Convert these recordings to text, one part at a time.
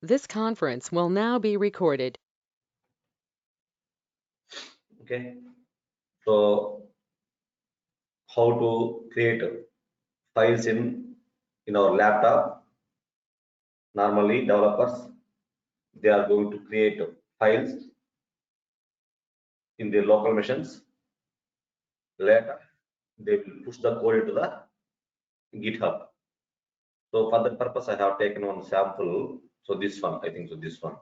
This conference will now be recorded. Okay, so how to create files in our laptop? Normally, developers, they are going to create files in their local machines. Later, they will push the code into the GitHub. So for that purpose, I have taken one sample. So this one, I think so. This one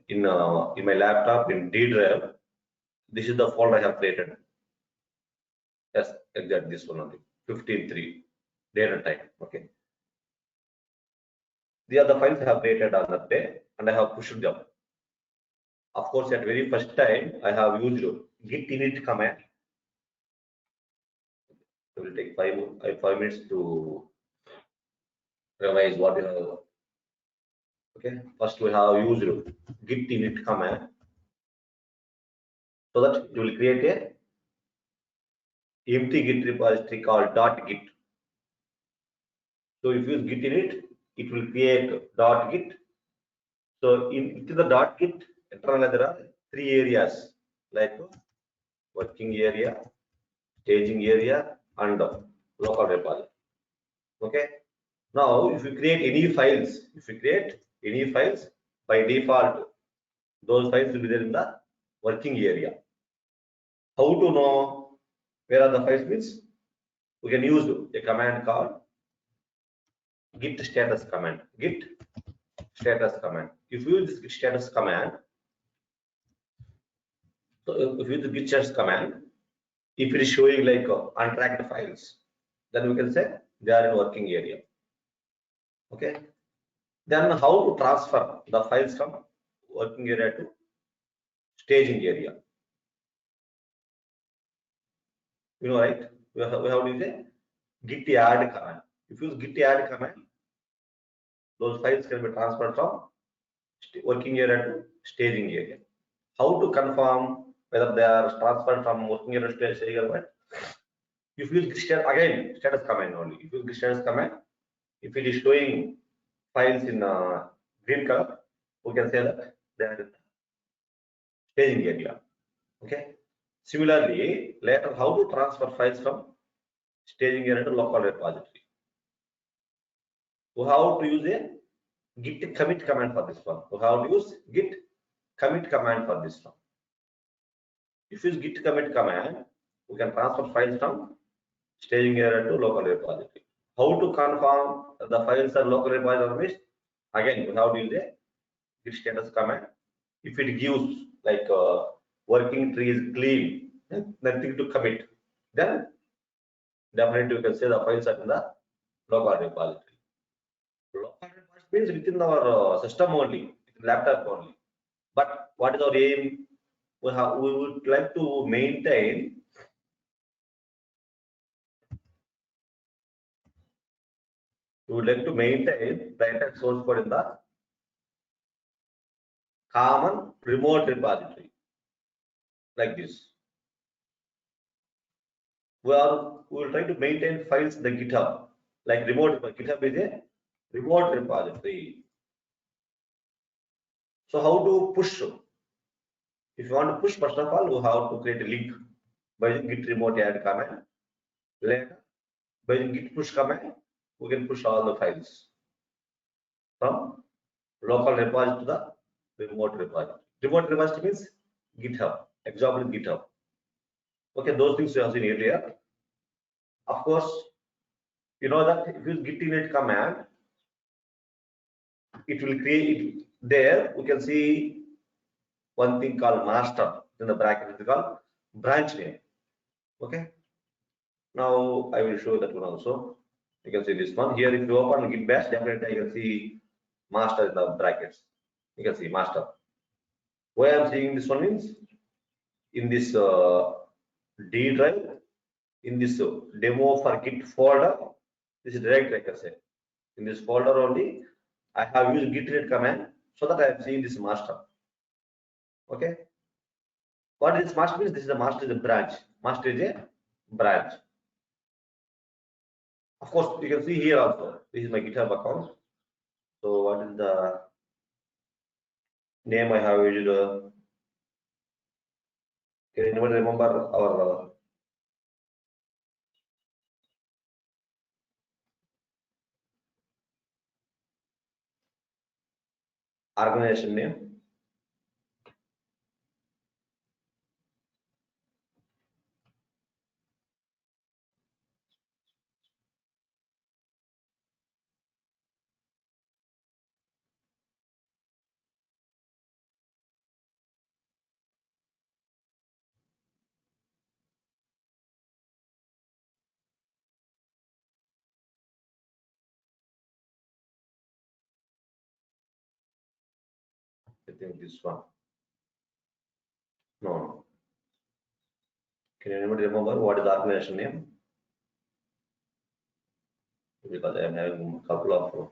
in my laptop in D drive. This is the folder I have created. Yes, exactly this one only. 15.3 date and time. Okay. These are the files I have created on that day, and I have pushed them. Of course, at very first time, I have used git init command. It will take 5 minutes to revise what you have. Okay, first we have used git init command, so that it will create a empty git repository called .git. So if you use git init, it will create .git. So into the .git, internally there are 3 areas like working area, staging area, and local repository. Okay. Now, if you create any files, by default, those files will be there in the working area. How to know where are the files means? We can use a command called git status command. Git status command. If you use this git status command, so if you use the git status command, if it is showing like untracked files, then we can say they are in working area. Okay. Then how to transfer the files from working area to staging area? You know, right? We have to use a git add command. If you use git add command, those files can be transferred from working area to staging area. How to confirm whether they are transferred from working area to staging area? If you use again status command only. If you use status command, if it is showing files in green color, we can say that they are in staging area. Okay. Similarly, later how to transfer files from staging area to local repository. We have to use a git commit command for this one. We have to use git commit command for this one. If you use git commit command, we can transfer files from staging area to local repository. How to confirm the files are local repository? Again, we have to use a git status command. If it gives like working tree is clean, nothing to commit, then definitely we can say the files are in the local repository. Local repository means within our system only, laptop only. But what is our aim? We would like to maintain the entire source code in the common remote repository like this. We will try to maintain files in the GitHub, like remote. GitHub is a remote repository. So how to push? If you want to push, first of all, we have to create a link by using git remote add command. Later, by using git push command, we can push all the files from local repository to the remote repository. Remote repository means GitHub. Example GitHub. Okay, those things we have seen earlier. Of course, you know that if you use git init command, it will create there. We can see one thing called master in the bracket. It's called branch name. Okay. Now I will show that one also. You can see this one here. If you open git bash, definitely you can see master in the brackets. You can see master. Why I'm seeing this one means in this D drive, in this demo for git folder, this is directory, I can say. In this folder only, I have used git init command so that I am seeing this master. Okay. What is master means? This is the master is a branch. Master is a branch. Of course, you can see here also. This is my GitHub account. So what is the name I have used? Can anyone remember our organization name? I think this one. No. Can anybody remember what is the organization name? Because I am having a couple of.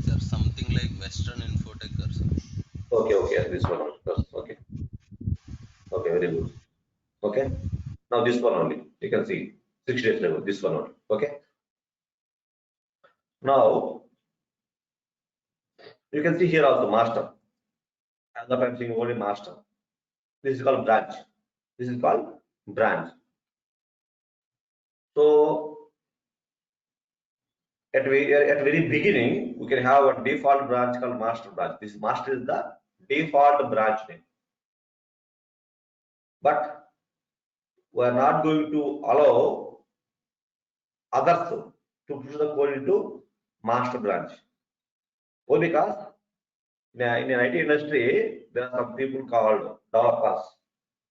Sir, something like Western Infotech or something. Okay, this one. Okay, very good. Okay, now this one only. You can see 6 days ago. This one only. Okay. Now you can see here also master. As of I'm seeing only master. This is called branch. This is called branch. So at very beginning, we can have a default branch called master branch. This master is the default branch name. But we are not going to allow others to push the code into master branch. Why? Because in an IT industry, there are some people called developers.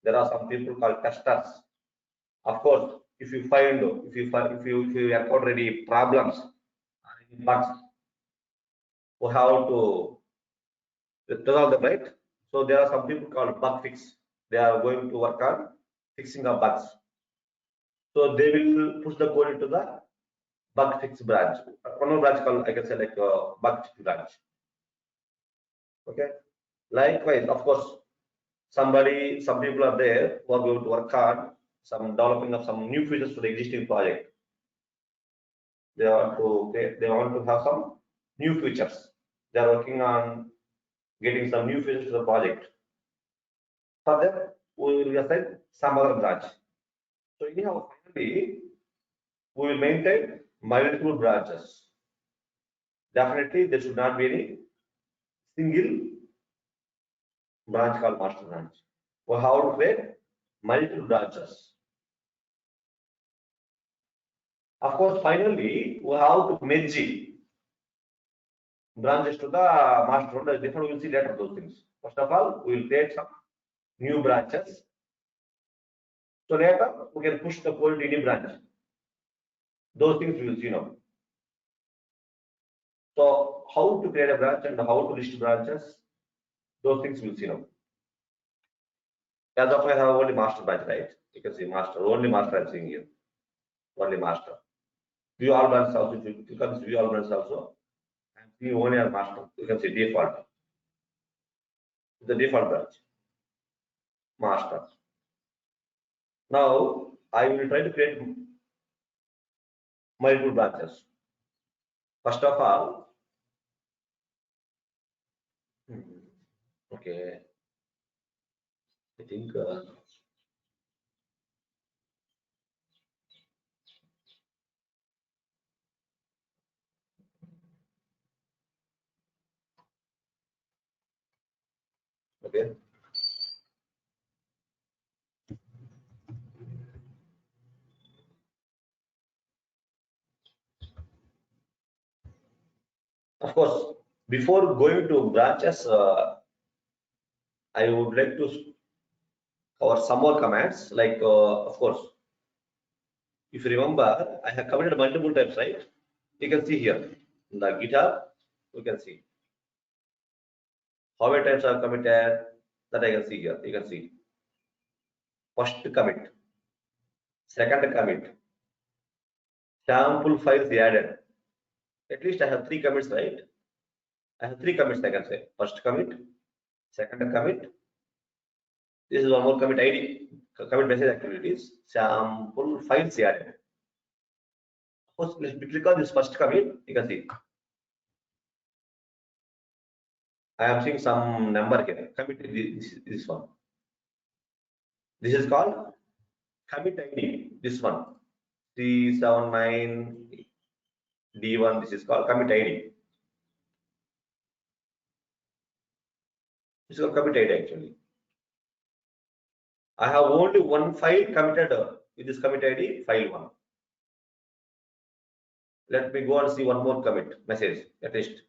There are some people called testers. Of course, if you encounter any problems or any bugs, we have to resolve them, right? So there are some people called bug fix. They are going to work on fixing the bugs. So they will push the code into the bug fix branch. One more branch called, I can say, like bug fix branch. Okay. Likewise, of course, some people are there who are going to work on some developing of some new features for the existing project. They want to have some new features. They are working on getting some new features to the project. For that, we will assign some other branch. So anyhow, finally, we will maintain multiple branches. Definitely, there should not be any single branch called master branch. We have to create multiple branches. Of course, finally, we have to merge branches to the master branch. Different, we will see later those things. First of all, we will create some new branches. So later, we can push the code to any branch. Those things we will see now. So how to create a branch and how to list branches, those things we'll see now. As of I have only master branch, right? You can see master, only master I'm seeing here. Only master. View all branches also, you can see view all branches also. I'm seeing only as master. You can see default. The default branch. Master. Now I will try to create multiple branches. First of all, okay, I think okay. Of course, before going to branches, I would like to cover some more commands. Like, of course, if you remember, I have committed multiple times, right? You can see here in the GitHub, you can see how many times I have committed. That I can see here. You can see first commit, second commit, sample files added. At least I have 3 commits, right? I have 3 commits. I can say first commit, second commit. This is one more commit ID, commit message activities, sample files added. Of course, let's click on this first commit. You can see I am seeing some number here. Commit this one. This is called commit ID. This one. C79D1. This is called commit ID. This is called commit ID actually. I have only one file committed with this commit ID, file 1. Let me go and see one more commit message, at least.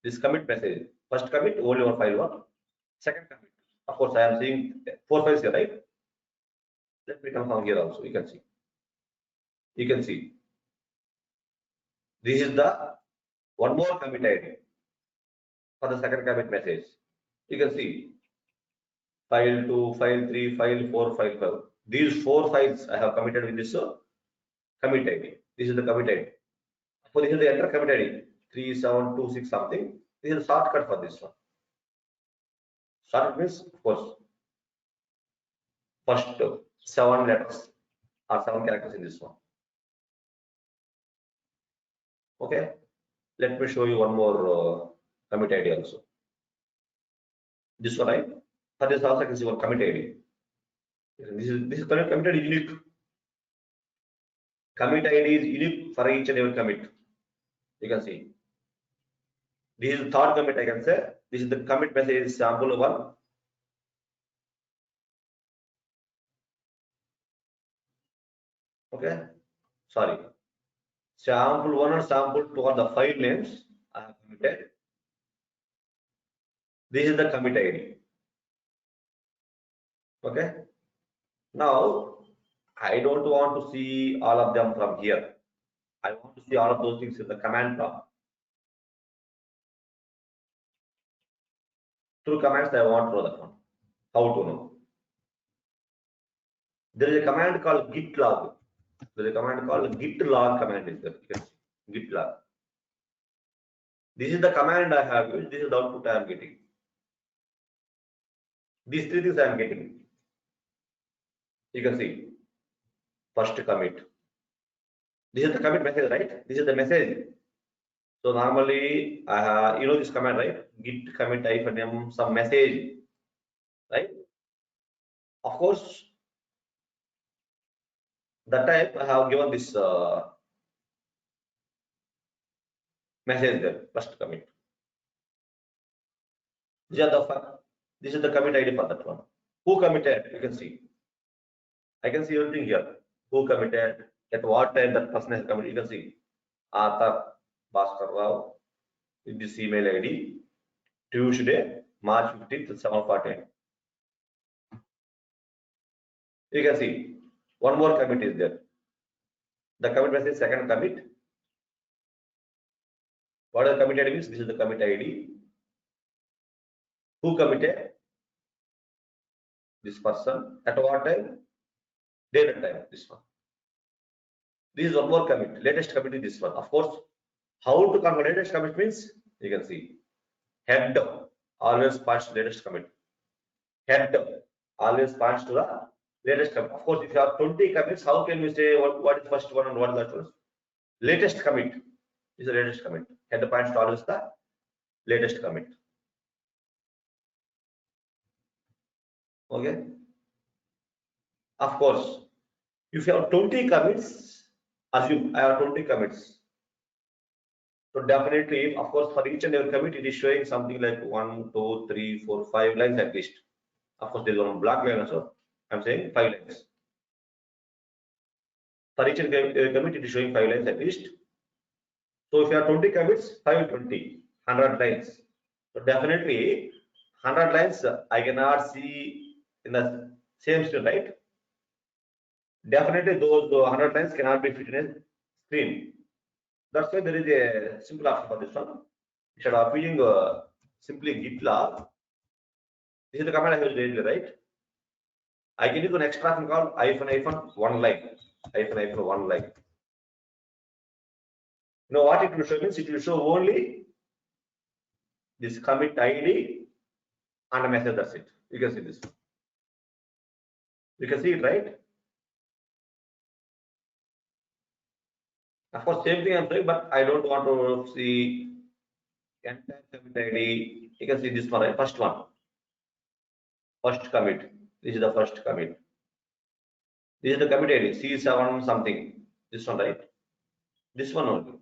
This commit message. First commit, only one file 1. Second commit. Of course, I am seeing 4 files here, right? Let me confirm here also. You can see. You can see. This is the one more commit ID for the second commit message. You can see file 2, file 3, file 4, file 5. These 4 files I have committed with this commit ID. This is the commit ID. So this is the enter commit ID 3726 something. This is the shortcut for this one. Shortcut means, of course, first 7 letters or 7 characters in this one. Okay. Let me show you one more commit ID also. This one, right? For this also I can see one commit ID. This is commit ID unique. Commit ID is unique for each and every commit. You can see. This is the third commit I can say. This is the commit message sample 1. Okay. Sorry. Sample 1 and sample 2 are the file names I have committed. This is the commit ID. Okay. Now, I don't want to see all of them from here. I want to see all of those things in the command prompt. Through commands, I want to know that one. How to know? There is a command called git log. There is a command called git log command is there. You can see git log. This is the command I have used. This is the output I am getting. These 3 things I am getting. You can see first commit. This is the commit message, right? This is the message. So normally, you know this command, right? Git commit -m some message, right? Of course, that time I have given this message there. First commit. This is the commit ID for that one. Who committed? You can see. I can see everything here. Who committed? At what time that person has committed? You can see. Author Bhaskar Rao with this email ID. Tuesday, March 15th, 7:40. You can see one more commit is there. The commit message second commit. What is the commit ID means? This is the commit ID. Who committed? This person. At what time? Date and time. This one. This is one more commit. Latest commit is this one. Of course, how to convert latest commit means you can see. Head always points to latest commit. Head always points to the latest commit. Of course, if you have 20 commits, how can we say what is first one and what is the first? Latest commit is the latest commit. Head points to always the latest commit. Okay. Of course, if you have 20 commits, assume I have 20 commits. So definitely, of course, for each and every commit, it is showing something like 1, 2, 3, 4, 5 lines at least. Of course, there is one black line also. I'm saying 5 lines. For each and every commit, it is showing 5 lines at least. So if you have 20 commits, 5 20, 100 lines. So definitely, 100 lines I cannot see in the same screen, right? Definitely, those 100 lines cannot be fit in a screen. That's why there is a simple option for this one. Instead of using simply git log, this is the command I used earlier, right? I can use an extra function called -1 line, -1 line. You know what it will show means it will show only this commit ID and a message. That's it. You can see this. You can see it, right? Of course, same thing I'm saying, but I don't want to see entire commit ID. You can see this one, right? First one, first commit. This is the first commit. This is the commit ID, C7 something. This one, right? This one only.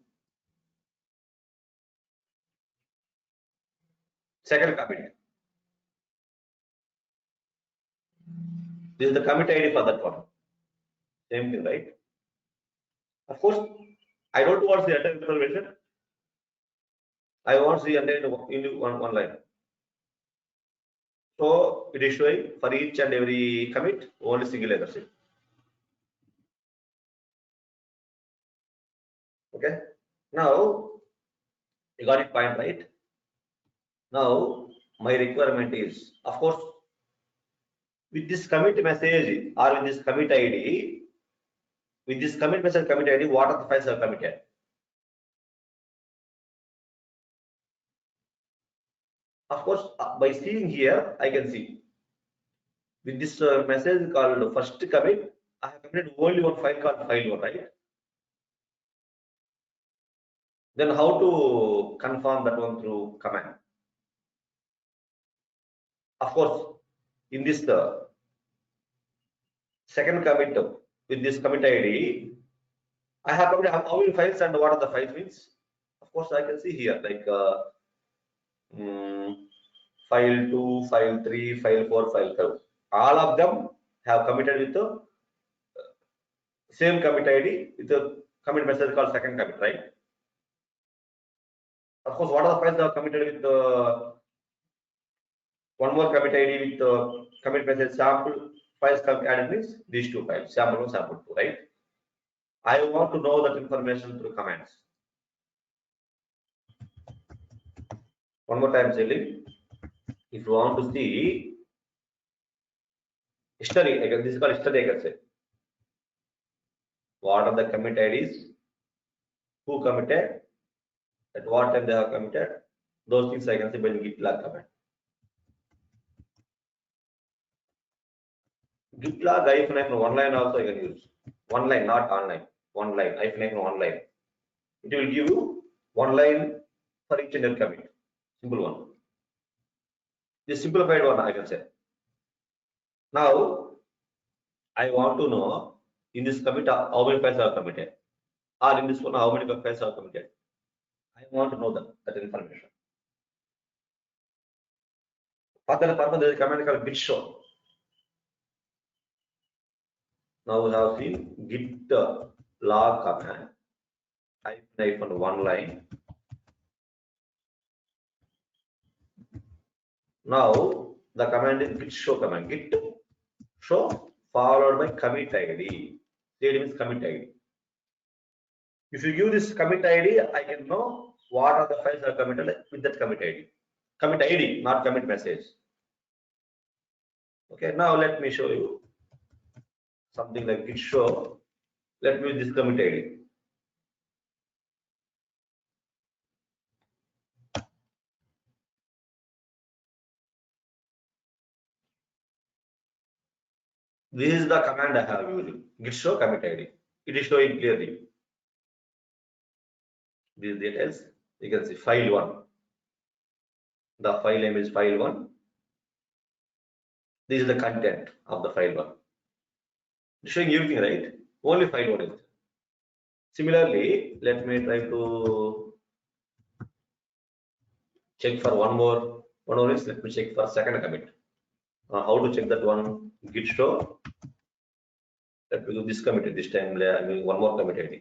Second commit. This is the commit ID for that one. Same thing, right? Of course, I don't want the entire information. I want the entire in one line. So it is showing for each and every commit only single leadership. Okay. Now you got it point, right? Now my requirement is, of course, with this commit message or with this commit ID, with this commit message commit ID, what are the files are committed? Of course, by seeing here, I can see with this message called first commit, I have committed only one file called file1, right? Then how to confirm that one through command? Of course, in this second commit with this commit ID, I have committed how many files and what are the files means. Of course, I can see here like file 2, file 3, file 4, file 5. All of them have committed with the same commit ID with the commit message called second commit, right? Of course, what are the files that are committed with one more commit ID with the commit message sample files added means these two files, sample 1, sample 2, right? I want to know that information through commands. One more time, Selly. If you want to see history, this is called history, I can say. What are the commit IDs? Who committed? At what time they have committed? Those things I can say by the git log command. Git log -, one line also I can use. One line, not online. One line, -, one line. It will give you one line for each and every commit. Simple one. The simplified one I can say. Now I want to know in this commit how many files are committed, or in this one how many files are committed. I want to know that information. For that purpose, there is a command called git show. Now we have seen git log command, -, one line. Now the command is git show command. Git show followed by commit ID. CD means commit ID. If you give this commit ID, I can know what are the files are committed with that commit ID. Commit ID, not commit message. Okay, now let me show you something like git show. Let me use this commit ID. This is the command I have used. Git show commit ID. It is showing clearly. These details. You can see file1. The file name is file1. This is the content of the file1. It's showing everything, right? Only file1 is. Similarly, let me try to check for one more. One more is let me check for second commit. How to check that one? Git show. Let me do this commit this time. I mean one more commit ID.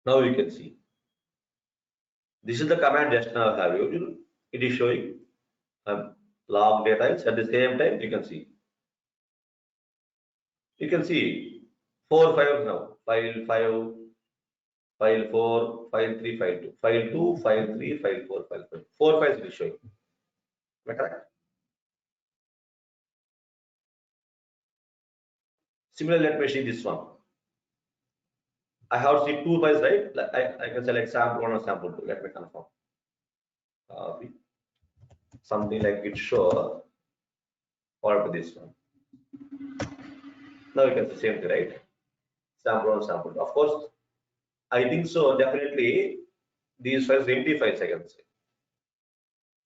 Now you can see. This is the command just now I have used. It is showing log data. At the same time, you can see. You can see 4 files now. File 5, file 4, file 3, file 2, file 2, file 3, file 4, file 5. 4 files will show you. Am I correct? Similarly, let me see this one. I have seen 2 files, right? I can select sample 1 or sample 2. Let me confirm. Something like git show or this one. Now you can see same thing, right? Sample one, sample two. Of course, I think so. Definitely, these files are empty files. I can say.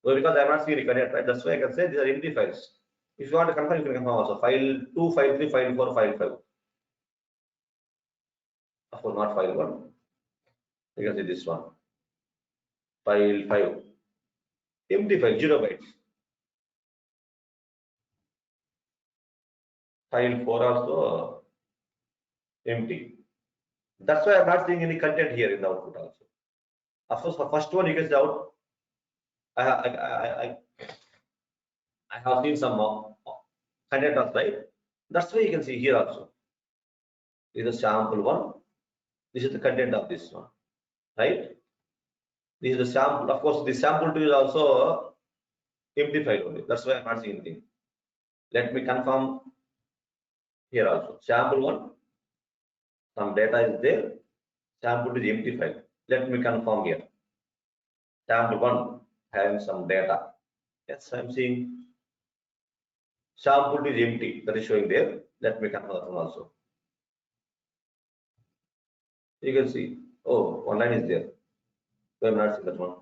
So because I'm not seeing recorded, right? That's why I can say these are empty files. If you want to confirm, you can confirm also. File 2, file 3, file 4, file 5. Of course, not file 1. You can see this one. File 5. Empty file, 0 bytes. File 4 also empty. That's why I'm not seeing any content here in the output also. Of course, the first one you can see out. I have seen some content also, right? That's why you can see here also. This is the sample one. This is the content of this one, right? This is the sample. Of course, the sample two is also empty file only. That's why I'm not seeing anything. Let me confirm here also. Sample one, some data is there. Sample two is empty file. Let me confirm here. Sample one having some data. Yes, I'm seeing sample two is empty. That is showing there. Let me confirm that one also. You can see. Oh, one line is there. So I'm not seeing that one.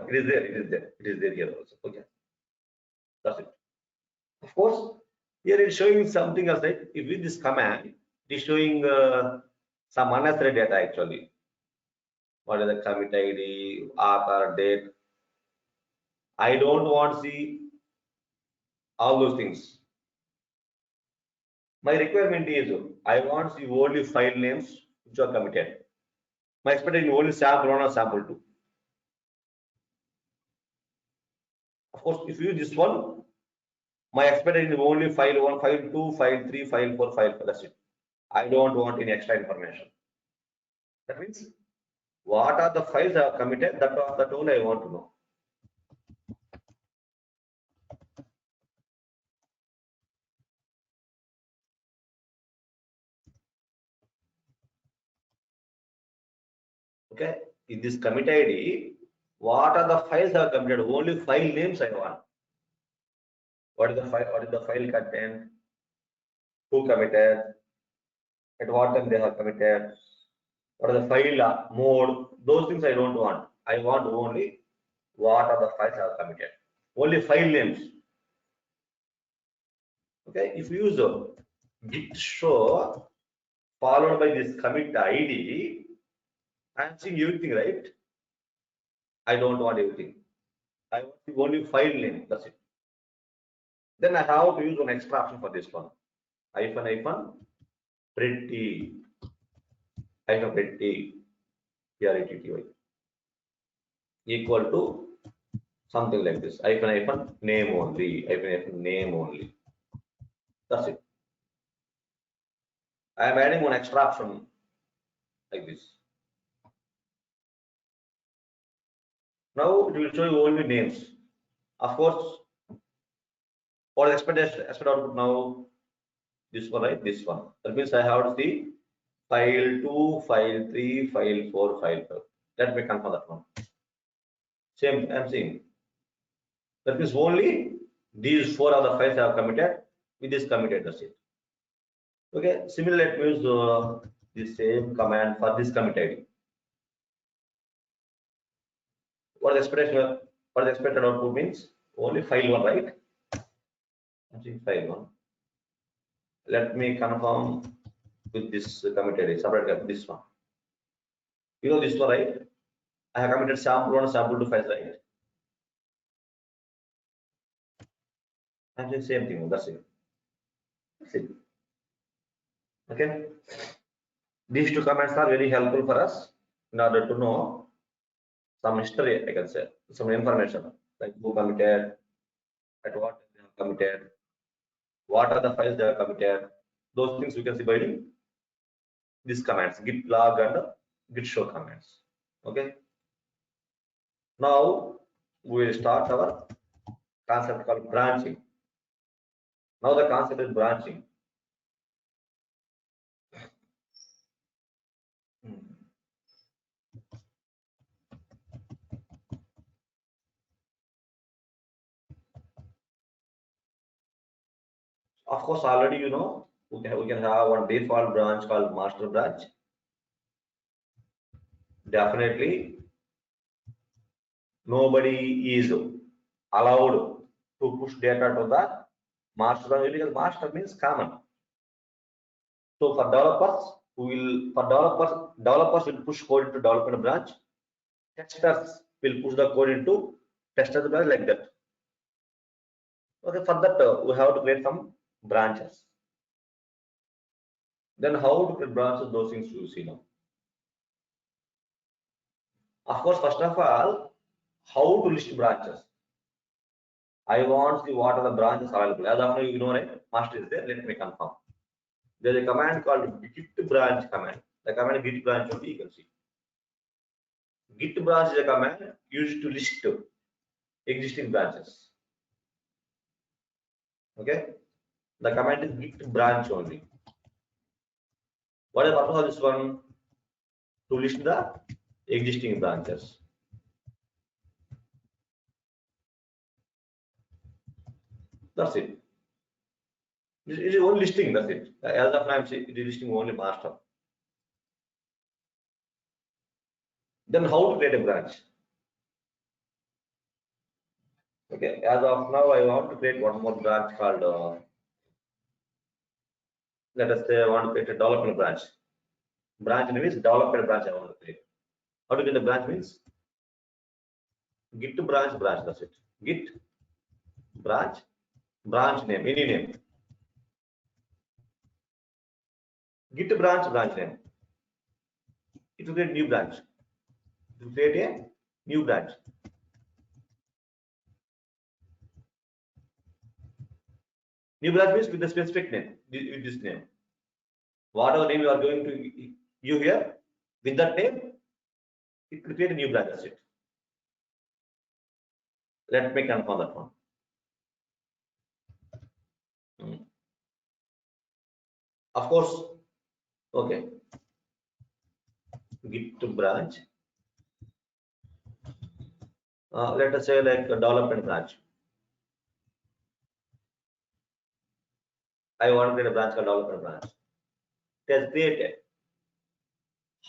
It is there. It is there. It is there here also. Okay. That's it. Of course, here it's showing something else, right? If with this command, it is showing some unnecessary data actually. What is the commit ID, author, date? I don't want to see all those things. My requirement is I want to see only file names which are committed. My expectation is only sample one or sample two. Of course, if you use this one, my expectation is only file one, file two, file three, file four, file five. That's it. I don't want any extra information. That means what are the files I have committed? That only I want to know. Okay, in this commit ID, what are the files I have committed? Only file names I want. What is the file? What is the file content? Who committed? At what time they have committed? What are the file mode? Those things I don't want. I want only what are the files I have committed. Only file names. Okay, if you use git show followed by this commit ID, I'm seeing everything, right? I don't want everything. I want only file name. That's it. Then I have to use one extra option for this one. Hyphen pretty pretty pretty equal to something like this. Name only. Name only. That's it. I am adding one extra option like this. Now it will show you only names. Of course, for the expected output now, this one, right? This one. That means I have to see file 2, file 3, file 4, file 5. Let me confirm that one. Same, I'm seeing. That means only these 4 are the files I have committed. With this committed, that's it. Okay, similarly, let me use the same command for this commit ID. What the expectation? What the expected output means? Only file 1, right? I'm seeing file 1. Let me confirm with this commit ID. Separate this one. You know this one, right? I have committed sample 1 and sample 2 files, right? I'm saying same thing. That's it. That's it. Okay. These two commands are very helpful for us in order to know some history, I can say, some information like who committed, at what time they have committed, what are the files they have committed. Those things we can see by these commands, git log and git show commands. Okay. Now we will start our concept called branching. Now the concept is branching. Of course, already you know we can have one default branch called master branch. Definitely, nobody is allowed to push data to the master branch because master means common. So for developers will push code into development branch. Testers will push the code into testers branch like that. Okay, for that we have to create some branches. Then how to create branches? Those things you see now. Of course, first of all, how to list branches. I want to see what are the branches available. As of now, you know, right? Master is there. Let me confirm. There is a command called git branch command. The command git branch only you can see. Git branch is a command used to list existing branches. Okay. The command is git branch only. What is the purpose of this one? To list the existing branches. That's it. It is only listing. That's it. As of now, I'm saying it is listing only master. Then how to create a branch? Okay. As of now, I want to create one more branch called. Let us say I want to create a development branch. Branch name is development branch. I want to create. How to create a branch means git branch. That's it. Git branch name, any name. Git branch name. It will create new branch. It will create a new branch. New branch means with the specific name. With this name. Whatever name you are going to you here, with that name, it will create a new branch. That's it. Let me confirm that one. Of course, okay. Git to branch. Let us say like a development branch. I want to create a branch called development branch. It has created.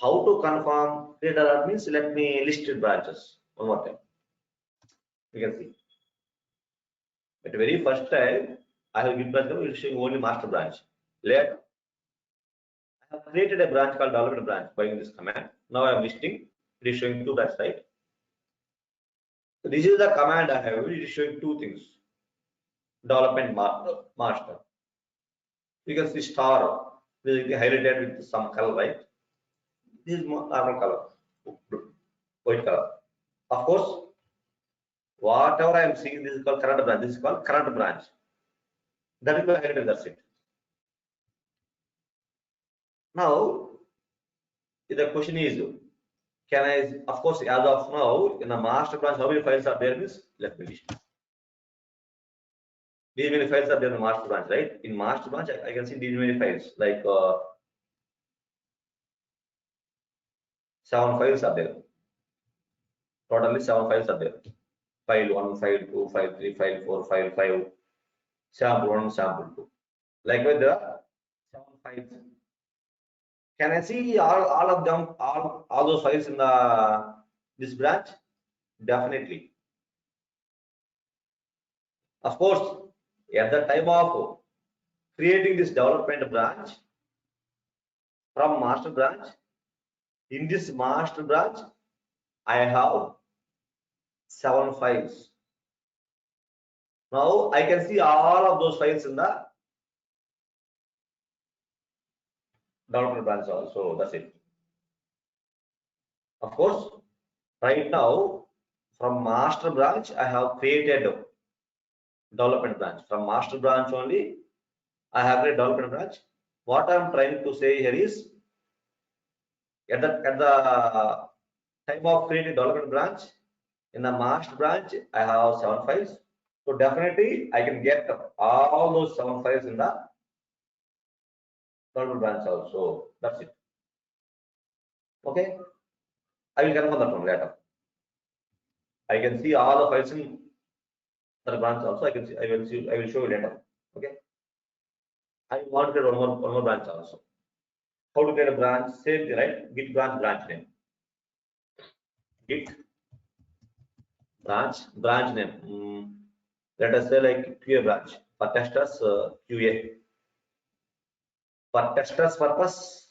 How to confirm create alert means let me list branches one more time. You can see. At the very first time, I have git branch is showing only master branch. Later, I have created a branch called development branch by using this command. Now I am listing. It is showing two branches, right? So this is the command I have. It is showing two things. Development master. You can see star highlighted with some color, right? This is normal color, white color. Of course, whatever I am seeing, this is called current branch. This is called current branch. That is highlighted. That's it. Now, the question is, can I? Of course, as of now, in the master branch, how many files are there? Means let me list. These many files are there in the master branch, right? In master branch, I can see these many files, like 7 files are there. Totally 7 files are there. File 1, file 2, file 3, file 4, file 5, sample 1, sample 2. Likewise, there are 7 files. Can I see all of them, all those files in this branch? Definitely. Of course, at the time of creating this development branch from master branch, in this master branch, I have 7 files. Now I can see all of those files in the development branch also. That's it. Of course, right now from master branch, I have created development branch. From master branch only, I have a development branch. What I'm trying to say here is, at the time of creating development branch, in the master branch, I have 7 files. So definitely, I can get all those 7 files in the development branch also. That's it. Okay. I will confirm that one later. I can see all the files in the branch also. I can see. I will show you later. Okay. I want to create one more branch also. How to create a branch? Same thing, right? Git branch name. Git branch name. Let us say like QA branch for testers QA. For testers purpose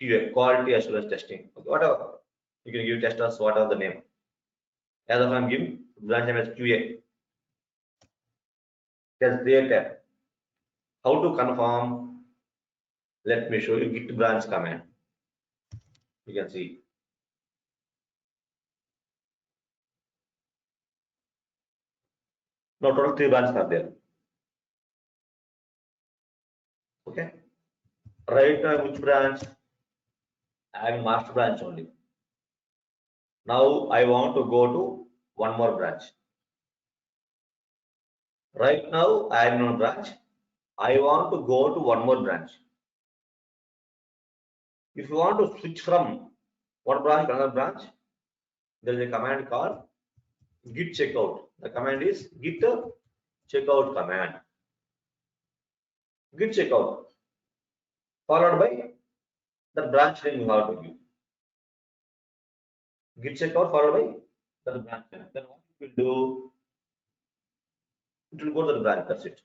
QA, quality assurance testing. Okay, whatever. You can give testers whatever the name. As of I'm giving branch name as QA. Just created. How to confirm? Let me show you git branch command. You can see. Now total 3 branches are there. Okay. Right now which branch? I am master branch only. Now I want to go to one more branch. Right now I am in one branch. I want to go to one more branch. If you want to switch from one branch to another branch, there is a command called git checkout. The command is git checkout command. Git checkout followed by the branch name you have to give. Git checkout followed by the branch name. Then what it will do? It will go to the branch. That's it.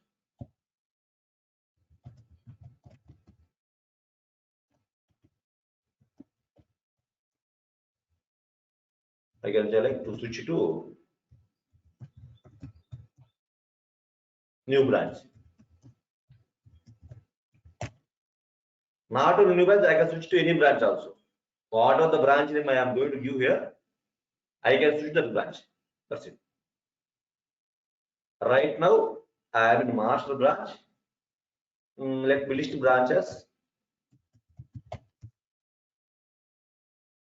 I can say like to switch to new branch. Not only new branch, I can switch to any branch also. Whatever the branch name I am going to give here, I can switch to the branch. That's it. Right now, I am in master branch. Let me list branches.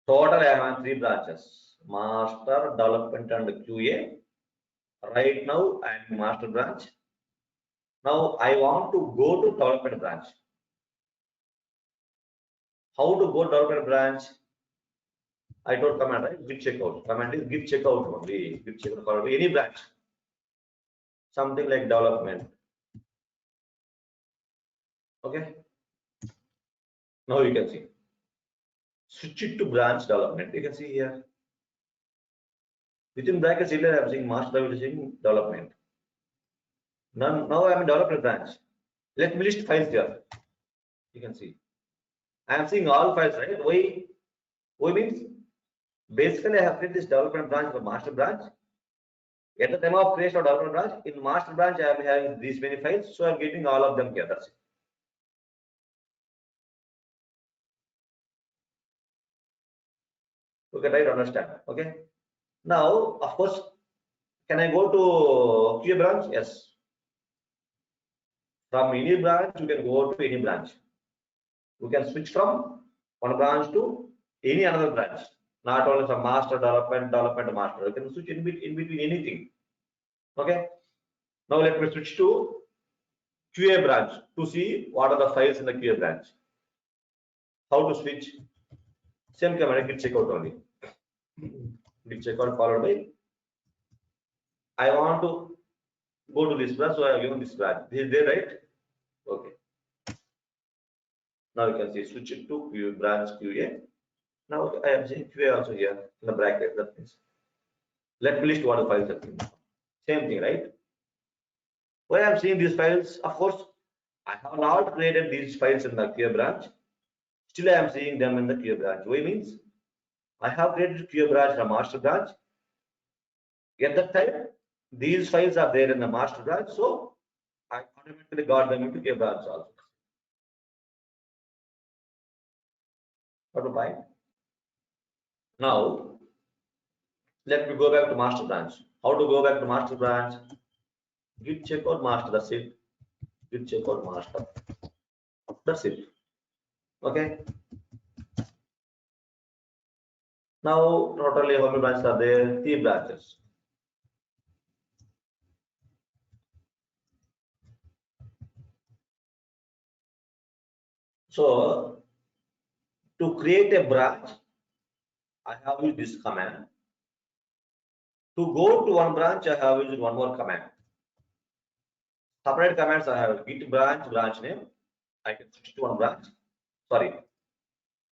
Total, I have 3 branches. Master, development, and QA. Right now, I am in master branch. Now, I want to go to development branch. How to go to development branch? I told command, right? Git checkout. Command is git checkout only. Git checkout for any branch. Something like development. Okay. Now you can see. Switch it to branch development. You can see here. Within brackets, here I am saying master using development. Now I am in development branch. Let me list files here. You can see. I am seeing all files, right? Why means basically I have created this development branch for master branch. At the time of creation of development branch, in master branch I am having these many files, so I am getting all of them here. That's it. Okay, try to understand. Okay. Now, of course, can I go to QA branch? Yes. From any branch, you can go to any branch. You can switch from one branch to any another branch. Not only from master development master. You can switch in between anything. Okay. Now let me switch to QA branch to see what are the files in the QA branch. How to switch? Same command, git checkout only. Git checkout followed by I want to go to this branch, so I have given this branch. This is there, right? Okay. Now you can see switch it to QA branch QA. Now I am saying QA also here in the bracket. That means let me list what the files are. Same thing, right? Why I am seeing these files? Of course, I have not created these files in the QA branch. Still, I am seeing them in the QA branch. Why means I have created QA branch in the master branch. At that time, these files are there in the master branch, so I automatically got them into QA branch also. What to buy? Now, let me go back to master branch. How to go back to master branch? Git checkout master. That's it. Git checkout master. That's it. Okay. Now, totally how many branches are there? 3 branches. So, to create a branch, I have used this command. To go to one branch, I have used one more command. Separate commands I have git branch name. I can switch to one branch. Sorry,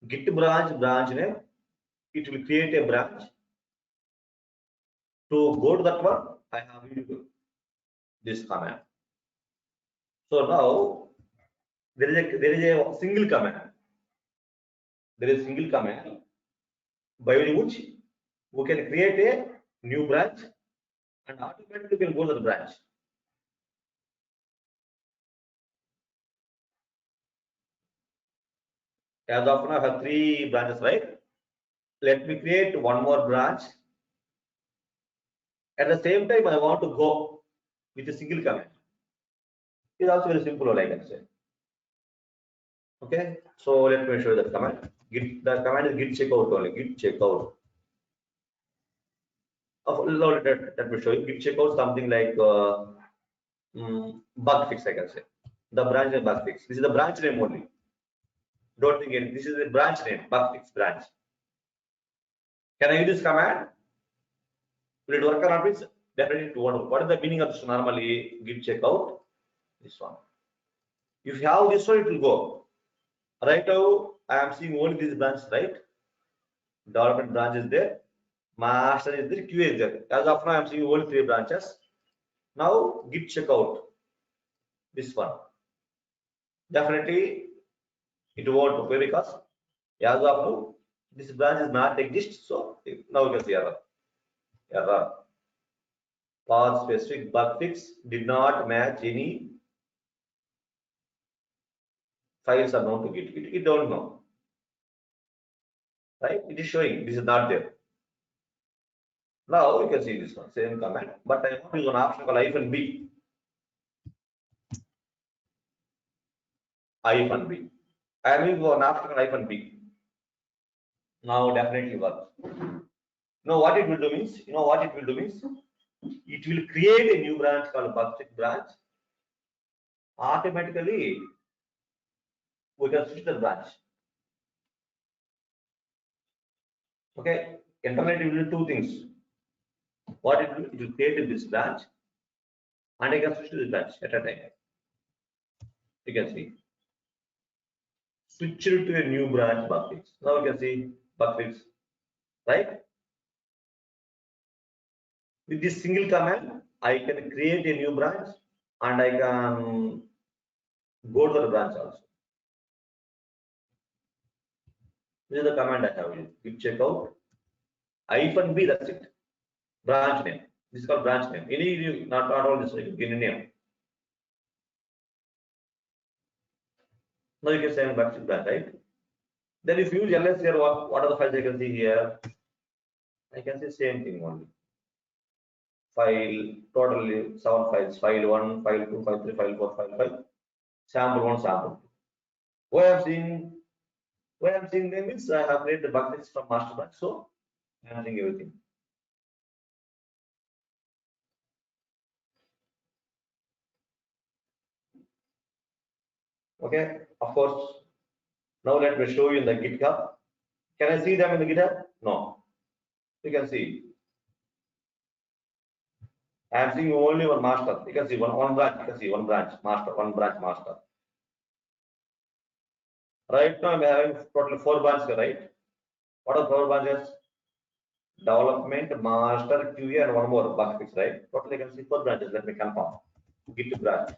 git branch name. It will create a branch. To go to that one, I have used this command. So now there is a single command. There is a single command by which we can create a new branch and automatically we can go to the branch. As of now, I have 3 branches, right? Let me create one more branch. At the same time, I want to go with a single command. It's also very simple, like I can say. Okay, so let me show you the command. The command is git checkout only. Git checkout. Let me show you. Git checkout something like bug fix, I can say. The branch name bug fix. This is the branch name only. Don't think it. This is the branch name, bug fix branch. Can I use this command? Will it work or not? Definitely it won't. What is the meaning of this normally? Git checkout. This one. If you have this one, it will go. Right now, I am seeing only these branches, right? Development branch is there. Master is there. QA is there. As of now, I am seeing only 3 branches. Now, git checkout. This one. Definitely, it won't okay because as of now, this branch is not exist. So now you can see error. Error. Path specific bug fix did not match any files are known to Git. It don't know. Right? It is showing this is not there. Now you can see this one, same command, but I want to use an option called -b. -b. I am using an option called -b. Now definitely works. Now what it will do means, it will create a new branch called bug branch. Automatically, we can switch the branch. Okay, internet will do 2 things. What it will create this branch, and I can switch to this branch at a time. You can see. Switch it to a new branch bug fix. Now you can see bug fix, right? With this single command, I can create a new branch and I can go to the branch also. This is the command I have used. Git checkout -b, that's it. Branch name. This is called branch name. Any not all this any name. Now you can say back to branch, right? Then if you use ls here, what are the files I can see here? I can see same thing only. File totally 7 files. File 1, file 2, file 3, file 4, file 5. Sample 1, sample 2. Why I'm seeing them means I have created the bug fix from master branch, so I'm seeing everything. Okay, of course. Now let me show you in the GitHub. Can I see them in the GitHub? No. You can see. I am seeing only one master. You can see one branch. You can see one branch master, one branch master. Right now I'm having total 4 branches, right? What are 4 branches? Development, master, QA, and one more bug fix, right? Total you can see 4 branches. Let me confirm. Git branch.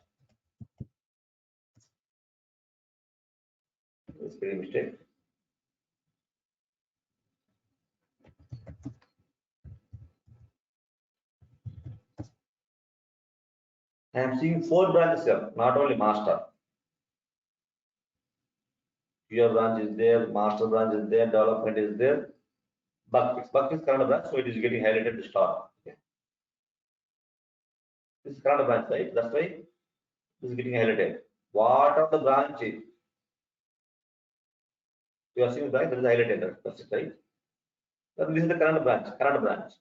It's a mistake. I am seeing 4 branches here, not only master. QA branch is there, master branch is there, development is there, bug fix kind of branch, so it is getting highlighted to start. Okay. This is kind of branch, right? That's why this is getting highlighted. What are the branches? You are seeing right? That is highlighted. That's it, right? Then this is the current branch.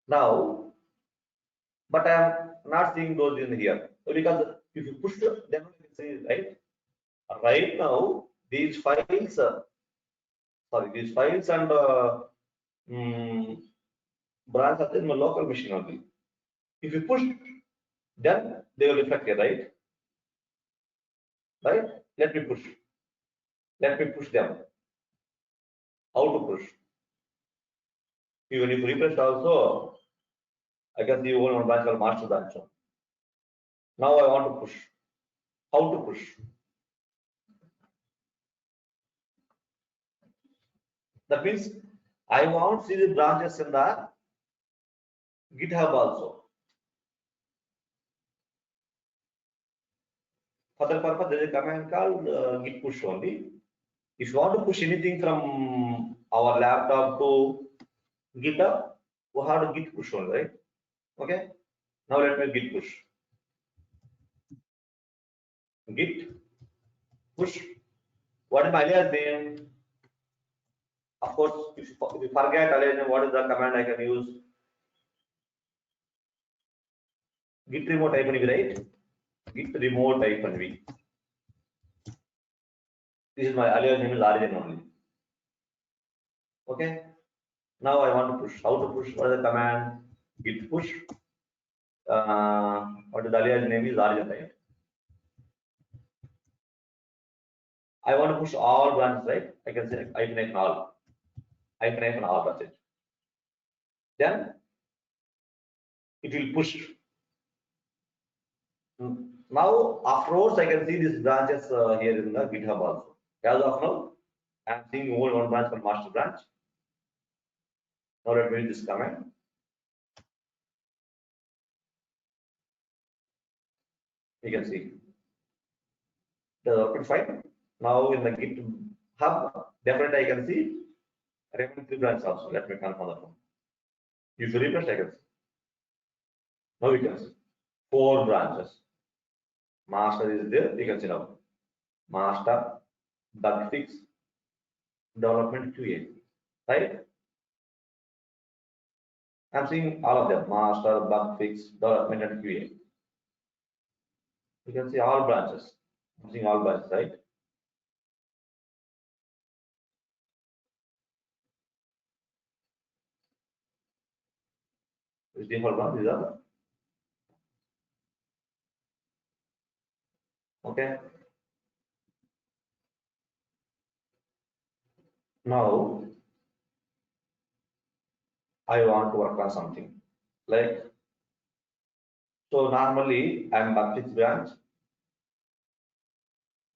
Now, but I am not seeing those in here. So because if you push them, then you can see right. Right now, these files, these files and branch are in my local machine only. If you push, then they will reflect here, right? Right? Let me push. Let me push them. How to push? Even if refresh also, I can see only one branch called master branch. Now I want to push. How to push? That means I want to see the branches in the GitHub also. For that purpose, there is a command called git push only. If you want to push anything from our laptop to GitHub, we have to git push only, right? Okay. Now let me git push. Git push. What is my alias name? Of course, if you forget alias name, what is the command I can use? Git remote -v, right? Git remote -v. This is my alias name is origin only. Okay. Now I want to push. How to push? What is the command? Git push. What is the alias name is origin, right? I want to push all branches, right? I can say -n all. -n all branches. Then it will push. Now afterwards I can see these branches here in the GitHub also. As of now, I am seeing only one branch for master branch. Now let me use this command. You can see the output fine. Now in the GitHub, definitely I can see remaining 3 branches also. Let me confirm that one. If you refresh, I can see. Now you can see 4 branches. Master is there. You can see now. Master, bug fix, development QA. Right? I'm seeing all of them. Master, bug fix, development, and QA. You can see all branches. I'm seeing all branches, right? Which default branch is that? Okay. Now I want to work on something. Like, so normally I'm bug fix branch.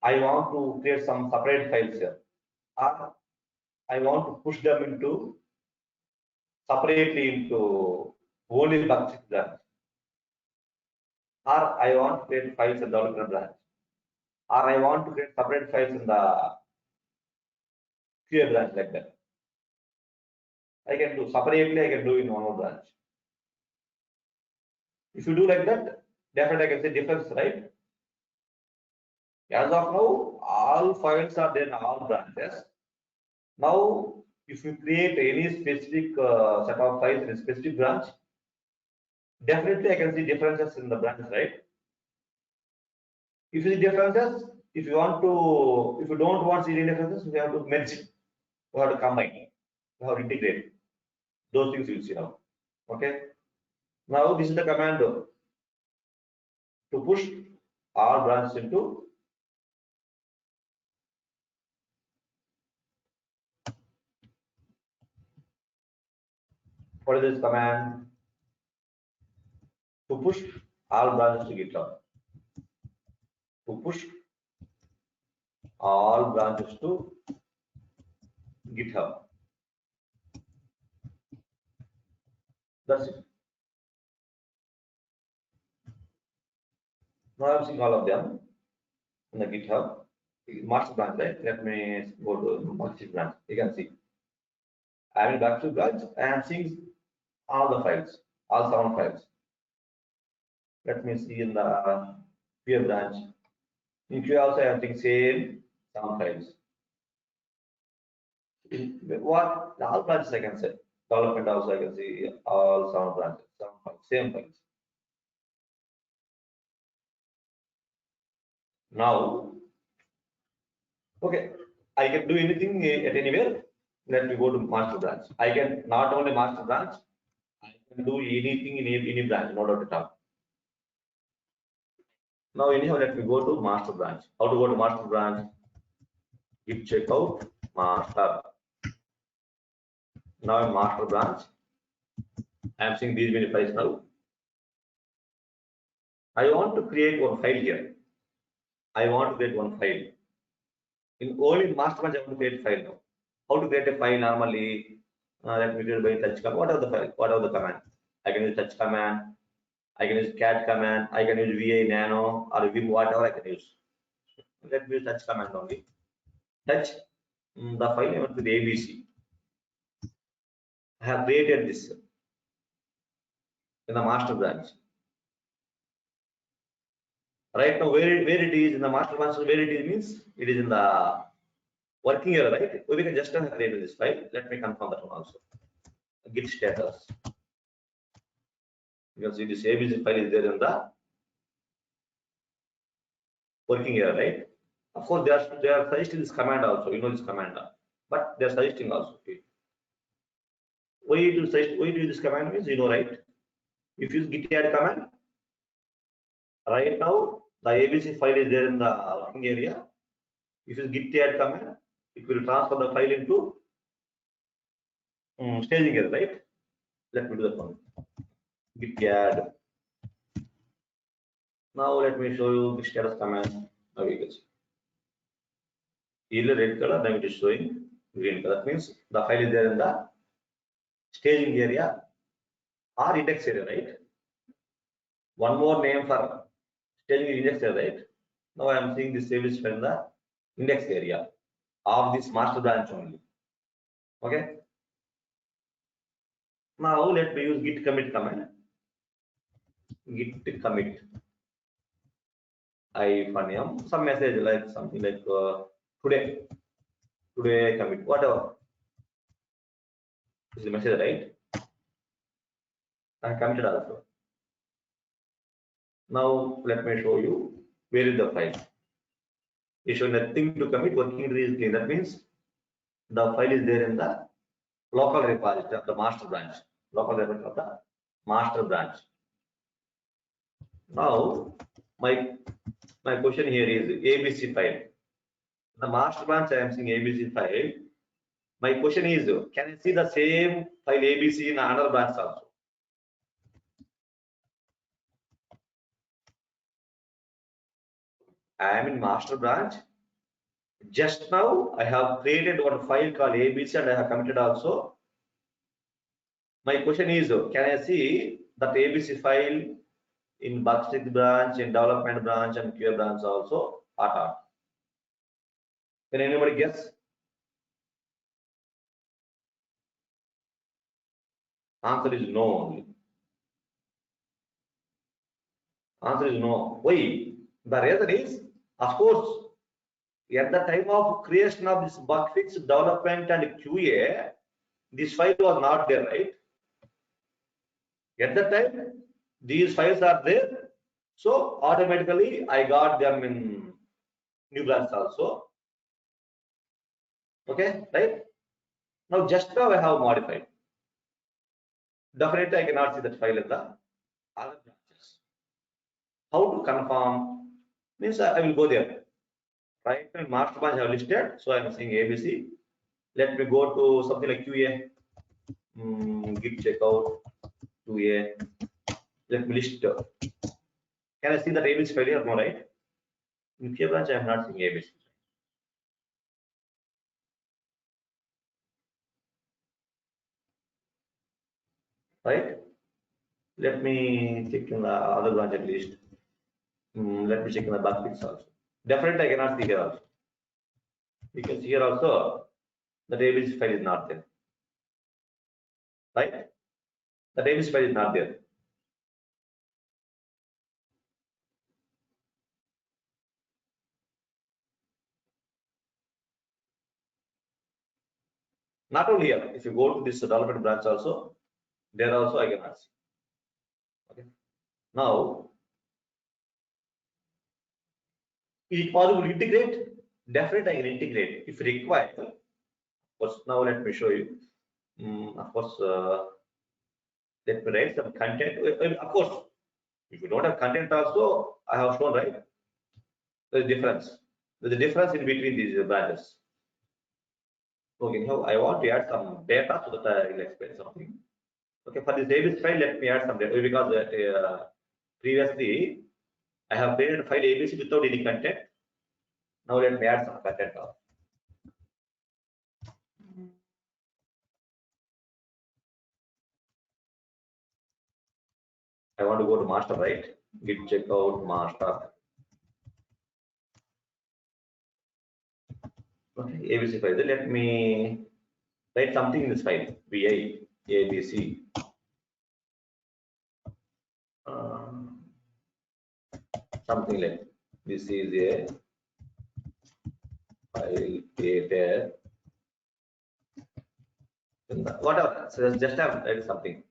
I want to create some separate files here. Or I want to push them into separately into only bug fix branch. Or I want to create files in the development branch. Or I want to create separate files in the QA branch, like that. I can do separately, I can do in one more branch. If you do like that, definitely I can say difference, right? As of now, all files are there in all branches. Now, if you create any specific set of files in a specific branch, definitely I can see differences in the branches, right? If you see differences, if you don't want to see any differences, we have to merge it. We have to combine. We have to integrate. Those things you see now. Okay. Now this is the command to push all branches into what is this command? To push all branches to GitHub. To push all branches to GitHub. That's it. Now I'm seeing all of them in the GitHub. Master branch, right? Let me go to master branch. You can see I'm in back to branch and I'm seeing all the files, all 7 files. Let me see in the peer branch. In QA also I'm seeing same 7 files. What all branches I can say. Development also I can see all 7 branches, 7 files, same files. Now, okay, I can do anything at anywhere. Let me go to master branch. I can not only master branch, I can do anything in any branch, no doubt at all. Now anyhow, let me go to master branch. How to go to master branch? Git checkout master. Now in master branch, I am seeing these many files now. I want to create one file here. I want to create one file. In only master branch, I want to create file now. How to create a file normally? Let me create by touch command. What are the file? What are the command? I can use touch command. I can use cat command. I can use VA nano or vim, whatever I can use. Let me use touch command only. Touch the file name with ABC. I have created this in the master branch. Right now, where it is in the master branch, where it is means it is in the working area, right? We can just create this file. Let me confirm that one also. Git status. You can see this ABC file is there in the working area, right? Of course, they are suggesting this command also. You know this command, but they are suggesting also. Why to use this command means, you know, right? If you use git add command, right now the ABC file is there in the working area. If you use git add command, it will transfer the file into staging area, right? Let me do that one. Git add. Now let me show you the status command. Now you can see. Either red color, then it is showing green color. That means the file is there in the staging area or index area, right? One more name for staging index area, right? Now I am seeing this service file in the index area of this master branch only. Okay. Now let me use git commit command. Git commit. I find some message like something like today commit, whatever. This is the message, right? I committed also. Now let me show you where is the file. It shows nothing to commit, working tree is clean. That means the file is there in the local repository of the master branch. Local repository of the master branch. Now my question here is ABC file. The master branch I am seeing ABC file. My question is, can I see the same file ABC in another branch also? I am in master branch. Just now I have created one file called ABC and I have committed also. My question is, can I see that ABC file in bug fix branch, in development branch and QA branch also or not? Can anybody guess? Answer is no only. Answer is no. Why? The reason is, of course, at the time of creation of this bug fix development and QA, this file was not there, right? At that time, these files are there, so automatically I got them in new branch also. Okay, right? Now just now I have modified. Definitely I cannot see that file in the other branches. How to confirm? Means I will go there. Right, in master branch I have listed, so I am seeing ABC. Let me go to something like QA. Git checkout QA. Let me list. Can I see that ABC file here? No, right? In QA branch I am not seeing ABC. Right? Let me check in the other branch at least. Let me check in the bug fix also. Definitely I cannot see here also. Because here also the ABC file is not there. Right? The ABC file is not there. Not only here, if you go to this development branch also, there also I cannot see. Okay. Now, is it possible to integrate? Definitely I can integrate if required. Of course, now let me show you. Of course, Let me write some content. Of course, if you don't have content also, I have shown, right? There's difference. There's a difference in between these branches. Okay, now I want to add some data so that I will explain something. Okay, for this ABC file, let me add some data because previously I have created a file ABC without any content. Now let me add some content. I want to go to master, right? Git checkout master. Okay, ABC file. Let me write something in this file. VI ABC. Something like this is a file created. Whatever. So just have write something.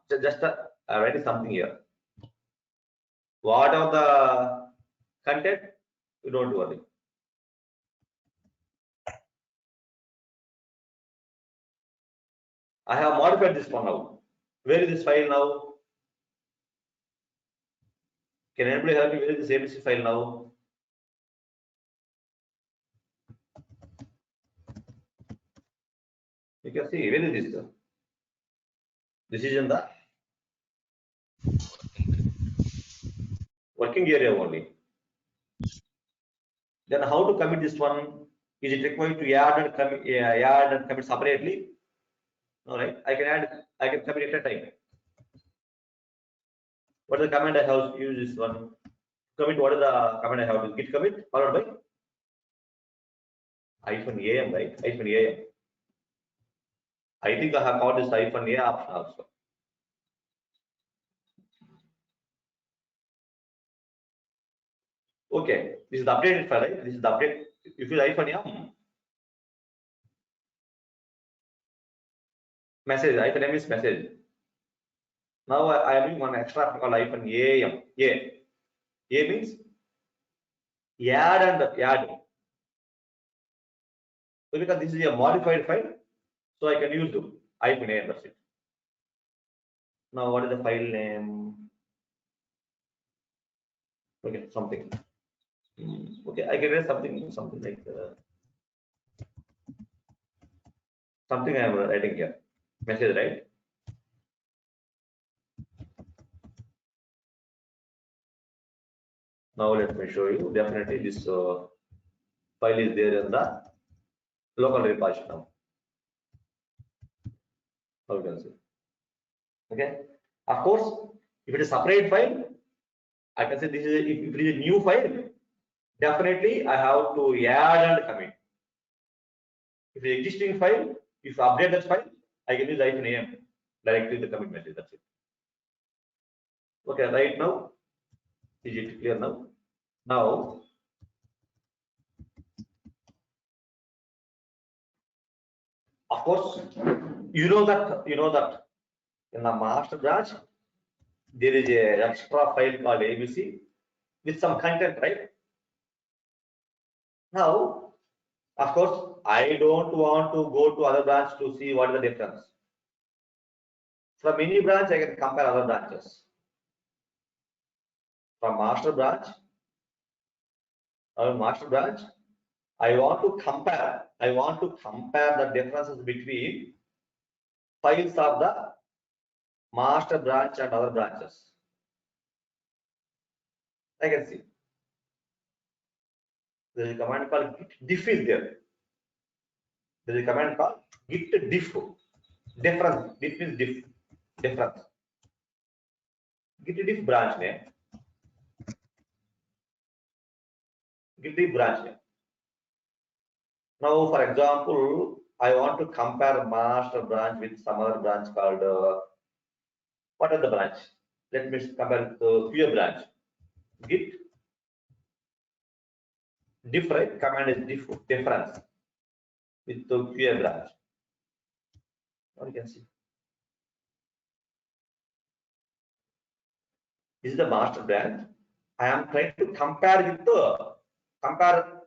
Just write something here. Whatever the content, you don't worry. I have modified this one now. Where is this file now? Can anybody help me? Where is this ABC file now? You can see where is this? This is in the working area only. Then how to commit this one? Is it required to add and commit separately? All right, I can commit at a time. What is the command I have to use this one? Commit, what is the command I have to git commit followed by -am, right? -am. I think I have called this -a option also. Okay, this is the updated file, right? This is the update. If you -am, message, -am is message. Now I am using one extra called -am. A means add and add. So because this is a modified file, so I can use -a, that's it. Now what is the file name? Okay, something. Okay, I can write something like something I am writing here. Message, right? Now let me show you. Definitely this file is there in the local repository now. How you can see. Okay. Of course, if it is a separate file, I can say this is if it is a new file, definitely I have to add and commit. If it is existing file, if I update that file, I can use -am directly the commit message. That's it. Okay, right now, is it clear now? Now, of course, you know that in the master branch there is a extra file called ABC with some content, right? Now, of course, I don't want to go to other branch to see what is the difference. From any branch, I can compare other branches. From master branch, I want to compare the differences between files of the master branch and other branches. I can see there is a command called git diff is there. There is a command called git diff. Difference. Diff means diff. Difference. Git diff branch name. Git diff branch name. Now, for example, I want to compare master branch with some other branch called what is the branch? Let me compare the QA branch. Git diff, right? Command is diff, difference with the QA branch. Now you can see. This is the master branch. I am trying to compare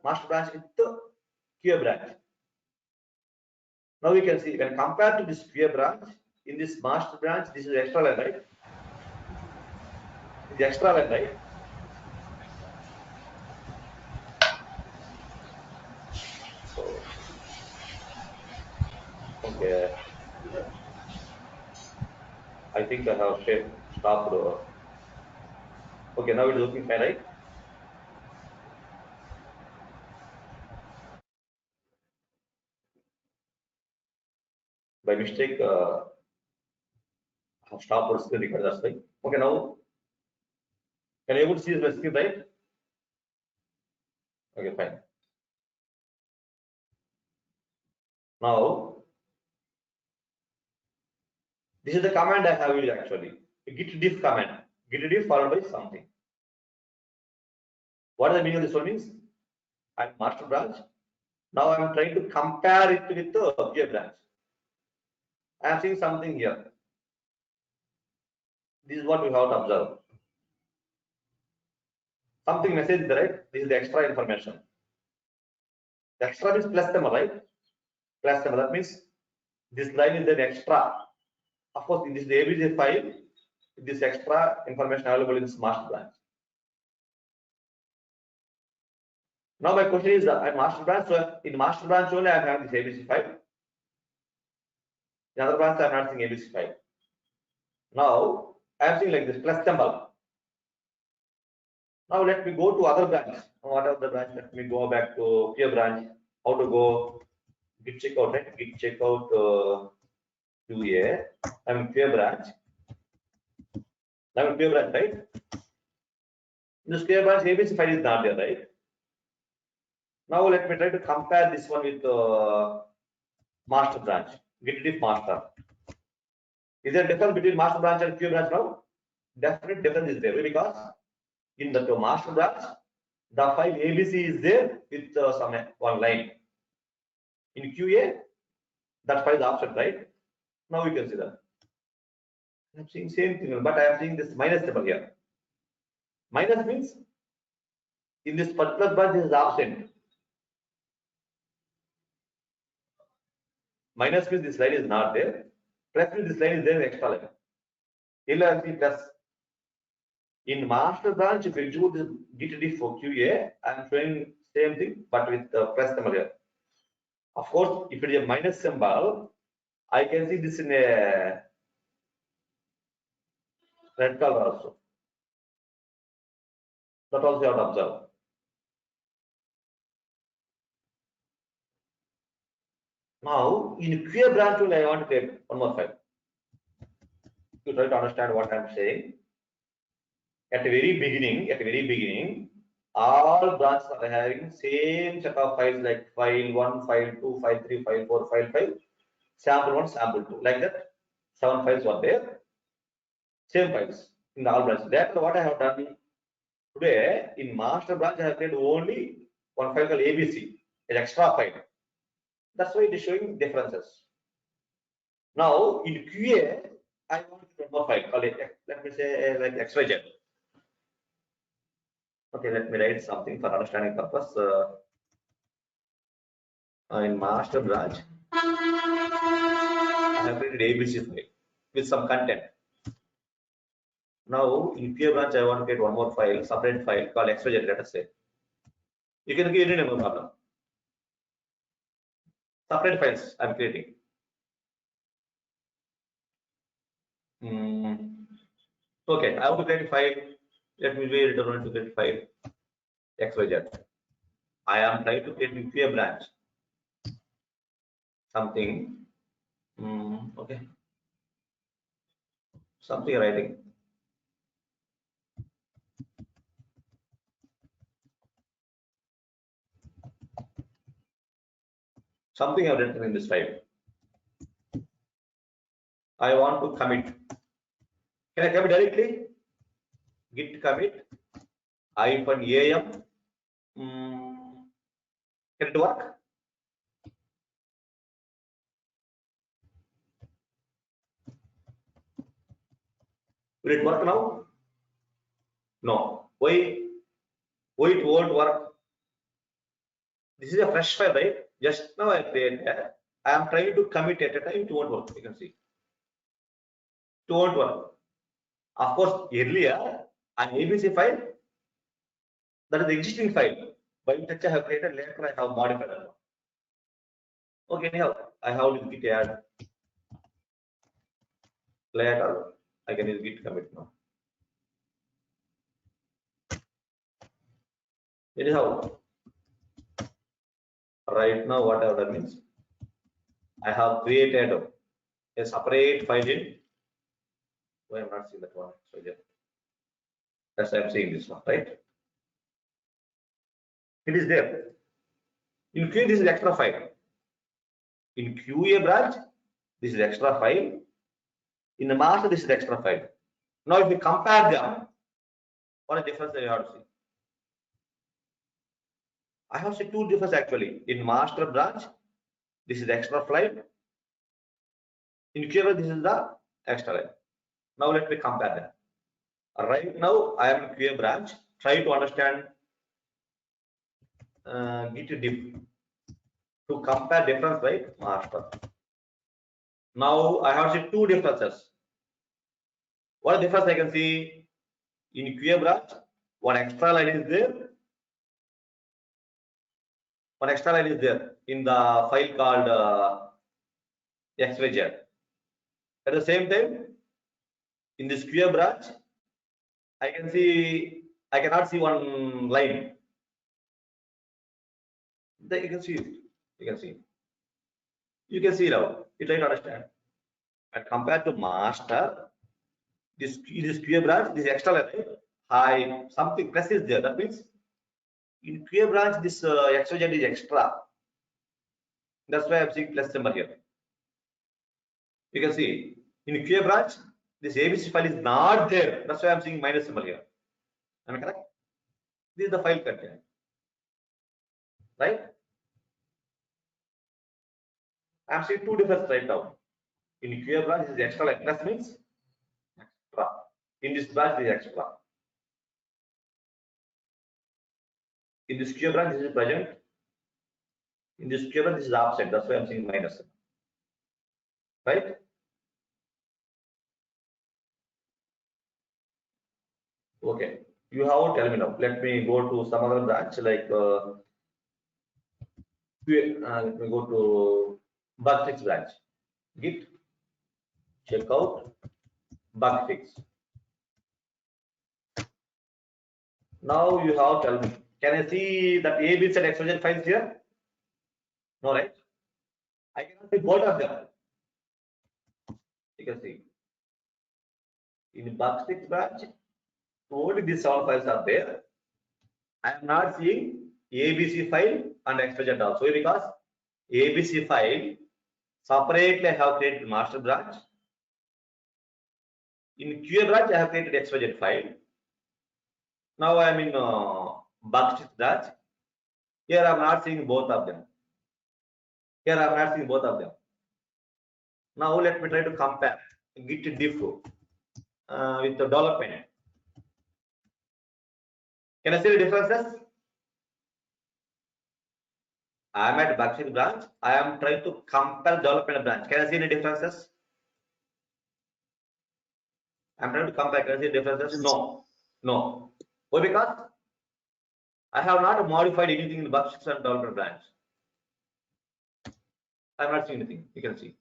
master branch with the QA branch. Now we can see when compared to this peer branch, in this master branch, this is extra line, right? This is extra line, right? So, okay, I think I have stopped. Okay, now it is looking fine, right? By mistake, I have stopped the screen record. That's fine. Okay, now can you able to see the screen, right? Okay, fine. Now this is the command I have used actually. A git diff command. Git diff followed by something. What is the meaning of this one means? I'm master branch. Now I'm trying to compare it with the peer branch. I am seeing something here. This is what we have to observe. Something message there, right? This is the extra information. The extra means plus symbol, right? Plus symbol. That means this line is an extra. Of course, in this ABC file, this extra information available in this master branch. Now my question is, I'm master branch. So in master branch only, I'm having this ABC file. In other branch, I'm not seeing ABC file. Now I'm seeing like this plus symbol. Now let me go to other branch. What are the branch? Let me go back to peer branch. How to go? Git checkout, right? Git checkout QA. I'm in peer branch. I'm in peer branch, right? In this peer branch, ABC file is not there, right? Now let me try to compare this one with master branch. Git diff master. Is there a difference between master branch and peer branch now? Definite difference is there because in the master branch, the file ABC is there with some one line. In QA, that file is absent, right? Now we can see that. I'm seeing same thing, but I am seeing this minus symbol here. Minus means in this particular branch this is absent. Minus means this line is not there. Plus means this line is there in extra line. Here I see plus. In master branch, if you execute this git diff for QA, I am showing same thing but with the plus symbol here. Of course, if it is a minus symbol, I can see this in a red color also. That also you have to observe. Now, in QA branch tool, I want to create one more file. To try to understand what I'm saying. At the very beginning, all branches are having same set of files like file 1, file 2, file 3, file 4, file 5, sample 1, sample 2. Like that, 7 files were there. Same files in the all branches. That's what I have done today. In master branch, I have created only one file called ABC, an extra file. That's why it is showing differences. Now in QA, I want to one more file called let me say like XYZ. Okay, let me write something for understanding purpose. In master branch, I have created ABC file with some content. Now in peer branch, I want to create one more file, separate file called XYZ. Let us say you can create any problem. Separate files I'm creating. Okay, I want to create a file. Let me be return to create file XYZ. I am trying to create a peer branch. Something. Okay. Something writing. Something I've written in this file. I want to commit. Can I commit directly? Git commit -am. Can it work? Will it work now? No. Why? Why it won't work? This is a fresh file, right? Just now I created. I am trying to commit at a time, it won't work. You can see. It won't work. Of course, earlier an ABC file, that is the existing file. By touch I have created, later I have modified that one. Okay, anyhow, I have to git add. Later I can use git commit now. Anyhow, right now what I have done means I have created a separate file in. Why I am not seeing that one? So yeah, that's why I am seeing this one, right? It is there. In Q, this is extra file. In QA branch, this is extra file. In the master, this is extra file. Now, if we compare them, what is the difference that you have to see? I have seen two differences actually. In master branch, this is extra file. In QA, this is the extra line. Now, let me compare them. Right now, I am in QA branch. Try to understand git diff to compare difference by master. Now, I have seen two differences. What difference I can see in QA branch? One extra line is there. One extra line is there in the file called XYZ. At the same time, in this QA branch, I cannot see one line. Then you can see it. You can see now. You try to understand. And compared to master, this QA branch, this extra line, high something plus is there. That means in QA branch, this XYZ is extra. That's why I'm seeing plus symbol here. You can see in QA branch, this ABC file is not there. That's why I'm seeing minus symbol here. Am I correct? This is the file content, right? I'm seeing two differences right now. In QA branch, this is extra, like plus means extra. In this branch, this is extra. In this QA branch, this is present. In this QA branch, this is absent. That's why I'm seeing minus, right? Okay, you have to tell me now. Let me go to some other branch like let me go to bug fix branch. Git check out bug fix. Now you have to tell me. Can I see that ABC and XYZ files here? No, right? I cannot see both of them. You can see in bug fix branch, only these all files are there. I am not seeing ABC file and XYZ also because ABC file separately I have created master branch. In QA branch I have created XYZ file. Now I am in bug fix branch. Here I am not seeing both of them. Now let me try to compare git diff with the development. Can I see the differences? I am at bug fix branch. I am trying to compare development branch. Can I see the differences? I am trying to compare. Can I see the differences? No. Why? Because I have not modified anything in the bug fix and development branch. I am not seeing anything. You can see.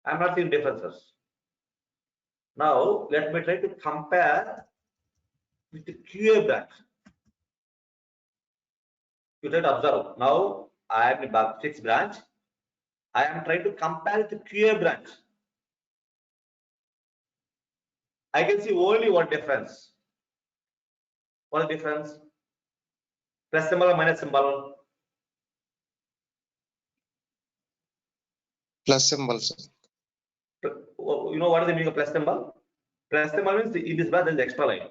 I am not seeing differences. Now let me try to compare with the QA branch. You try to observe. Now I am in bug fix branch. I am trying to compare with the QA branch. I can see only one difference. What is the difference? Plus symbol or minus symbol? Plus symbol, sir. You know what is the meaning of plus symbol? Plus symbol means in this branch there is extra line.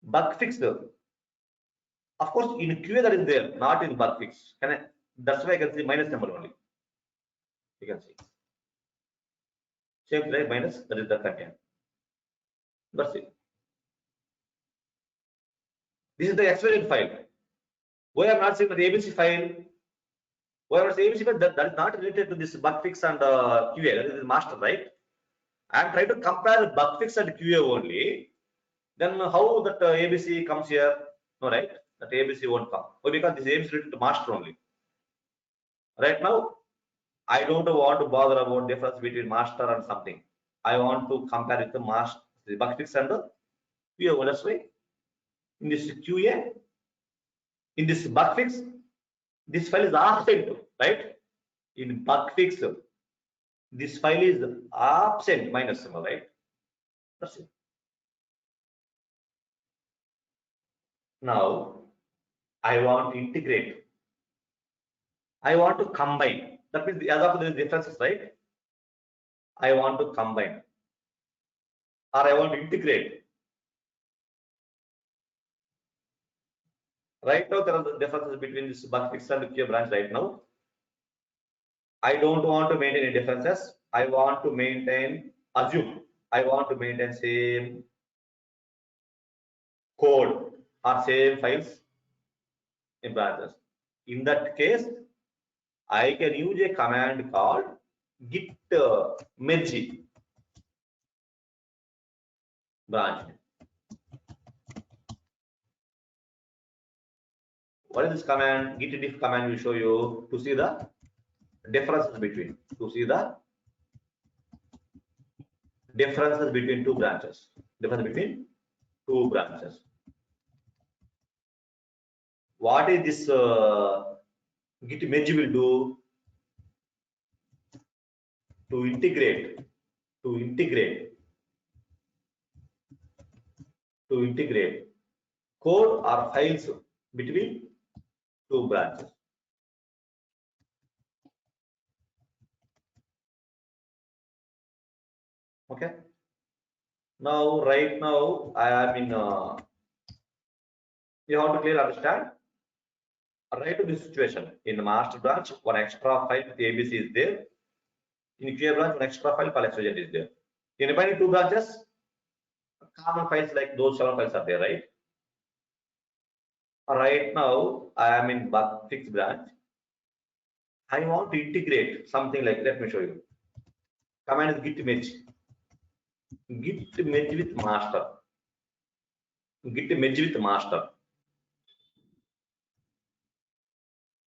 Bug fix though. Of course, in QA that is there, not in bug fix. That's why I can see minus symbol only. You can see. Same like minus, that is the content. That's it. This is the XYZ file. Why I am not seeing the ABC file? Whereas ABC file that is not related to this bug fix and QA, that is master, right? I am trying to compare bug fix and QA only. Then how that ABC comes here? No, right? That ABC won't come. Why? Because this ABC is related to master only. Right now, I don't want to bother about difference between master and something. I want to compare it to master, the bug fix and the QA. That's why in this QA, in this bug fix, this file is absent, right? In bug fix, this file is absent minus symbol, right? That's it. Now I want to integrate. I want to combine. That means as of the differences, right? I want to combine or I want to integrate. Right now, there are the differences between this bug fix and the QA branch right now. I don't want to maintain any differences. I want to maintain, assume, I want to maintain same code or same files in branches. In that case, I can use a command called git merge branch. What is this command? Git diff command will show you to see the differences between two branches. Difference between two branches. What is this git merge will do? To integrate code or files between two branches. Okay. Now, right now, I am in. You have to clearly understand. Right to this situation in the master branch, one extra file with ABC is there. In QA branch, one extra file called extrusion is there. In remaining two branches, common files like those 7 files are there, right? Right now, I am in bug fix branch. I want to integrate something like, let me show you. Command is git merge. Git merge with master. Git merge with master.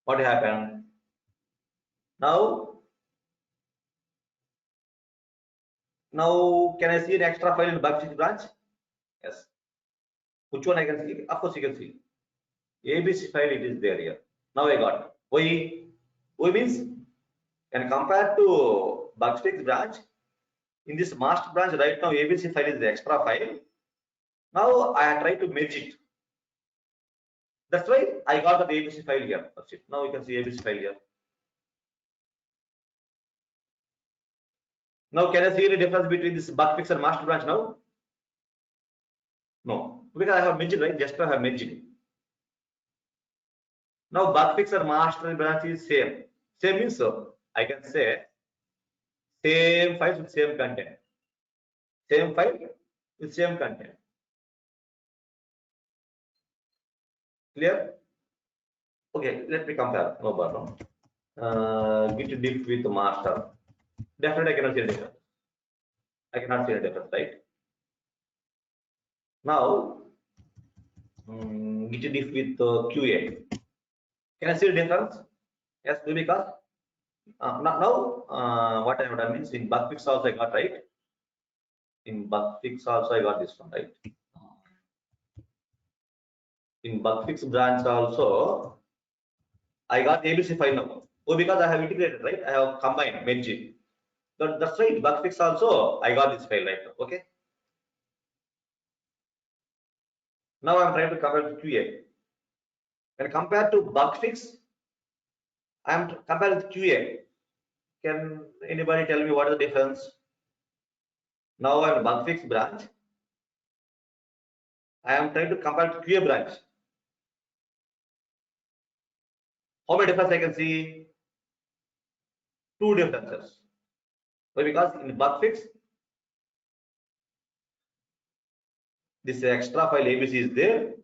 What happened? Now can I see an extra file in bug fix branch? Yes. Which one I can see? Of course, you can see. ABC file, it is there here. Now I got it. Why means, and compared to bug fix branch, in this master branch right now, ABC file is the extra file. Now I try to merge it. That's why I got the ABC file here. That's it. Now you can see ABC file here. Now can I see any difference between this bug fix and master branch now? No, because I have merged, right? Just I have merged. Now bug fix and master branch is same. Same means so I can say same files with same content. Same file with same content. Clear? Okay, let me compare. No problem. Git diff with master. Definitely I cannot see a difference. I cannot see a difference, right? Now git diff with QA. Can I see the difference? Yes, because now what I have done means in bug fix also I got, right? In bug fix also I got this one, right? In bug fix branch also I got ABC file now. Oh, because I have integrated, right? I have combined merged. That's right. Bug fix also I got this file right now. Okay. Now I'm trying to compare to QA. And compared to bug fix, I'm comparing with QA. Can anybody tell me what is the difference? Now I'm bug fix branch. I am trying to compare to QA branch. How many differences I can see? Two differences. Why? Because in bug fix, this extra file ABC is there,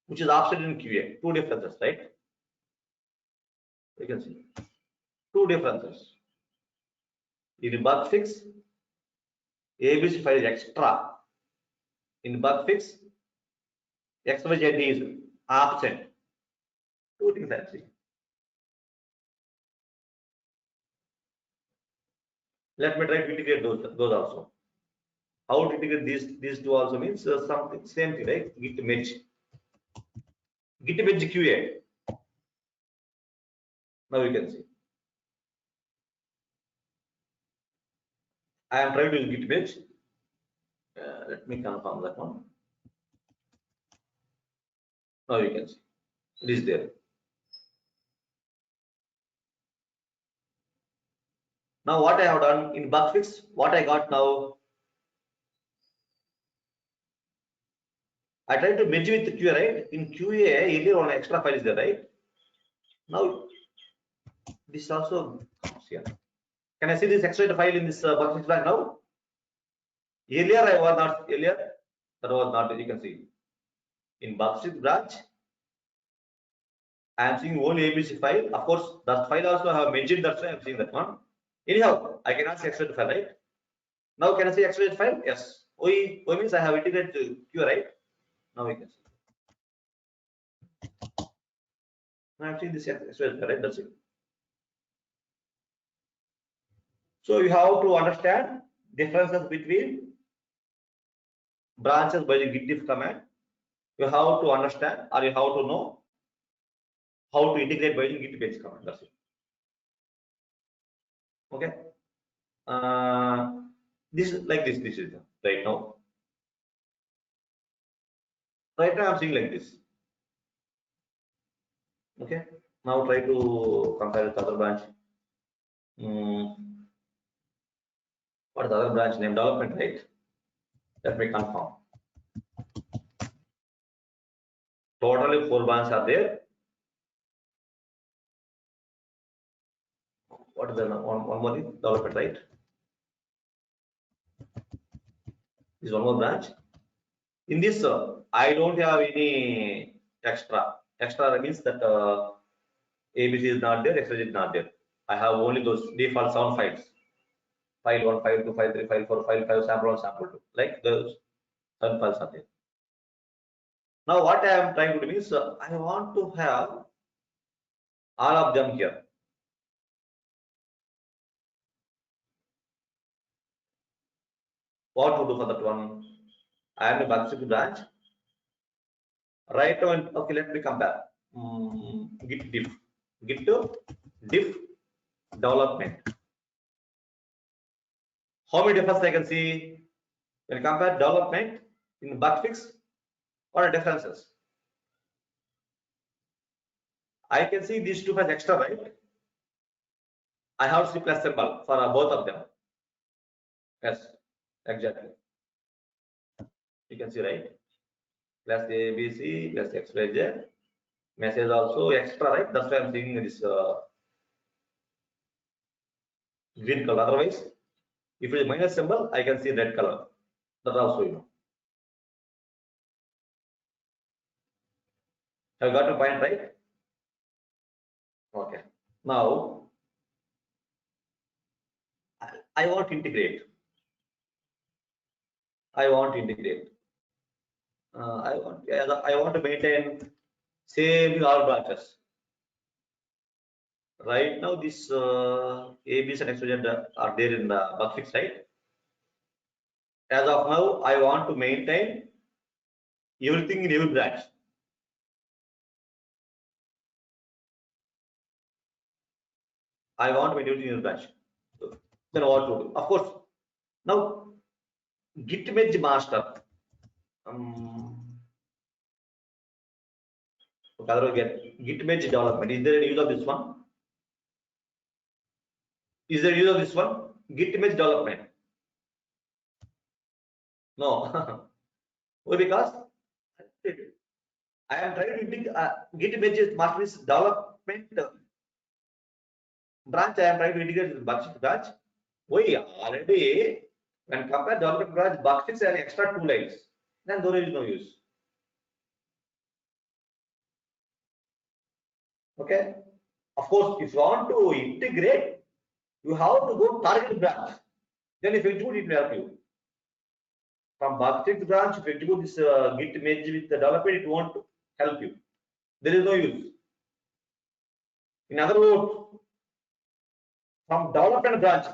which is absent in QA. Two differences, right? You can see two differences. In bug fix, ABC file is extra. In bug fix, XYZ is absent. Two things actually. Let me try to integrate those also. How to integrate these two also means something same thing, right? Git merge QA. Now you can see. I am trying to use git merge. Let me confirm that one. Now you can see it is there. Now what I have done in bug fix, what I got now, I tried to merge with the QA, right? In QA, earlier one extra file is there, right? Now this also comes here. Can I see this extra file in this bug fix branch now? Earlier I was not that was not. You can see in bug fix branch, I am seeing only ABC file. Of course, that file also I have mentioned. That's why I am seeing that one. Anyhow, I cannot see extra file, right? Now can I see extra file? Yes. OE means I have integrated to QA, right? Now we can see. Now I'm seeing this extra file, right? That's it. So you have to understand differences between branches by the git diff command. You have to understand or you have to know how to integrate by the git page command. That's it. Okay. This is like this. This is right now. Right now I'm seeing like this. Okay. Now try to compare with other branch. What is the other branch name? Development, right? Let me confirm. Totally 4 branches are there. What is the one more thing? Development, right? This is one more branch. In this, I don't have any extra. Extra means that ABC is not there, XYZ is not there. I have only those default 7 files. File 1, file 2, file 3, file 4, file 5, sample 1, sample 2. Like those 7 files are there. Now what I am trying to do is I want to have all of them here. What to do for that one? I am a bug branch. Right now, okay, let me compare. Git diff development. How many differences I can see when compare development in bug fix? What are differences? I can see these two files extra, right? I have C plus symbol for both of them. Yes, exactly. You can see, right? Plus ABC plus XYZ. Message also extra, right? That's why I'm seeing this green color. Otherwise, if it is minus symbol, I can see red color. That also you know. Have got a point, right? Okay. Now I want to integrate. I want to integrate. I want to maintain same all branches. Right now, this ABs and XYZ are there in the bug fix, right? As of now, I want to maintain everything in every branch. I want to maintain everything in every branch. So, then what to do? Of course, now git merge master. Git merge development. Is there any use of this one? Is there use of this one? Git merge development. No. Why? Because I am trying to think git merge master is development branch. I am trying to integrate with bug branch. Why? Already when compare development branch, bug fix and extra 2 lines. Then there is no use. Okay. Of course, if you want to integrate, you have to go target branch. Then if you execute, it will help you. From bug-fix branch, if you execute this git merge with the developer, it won't help you. There is no use. In other words, from development branch,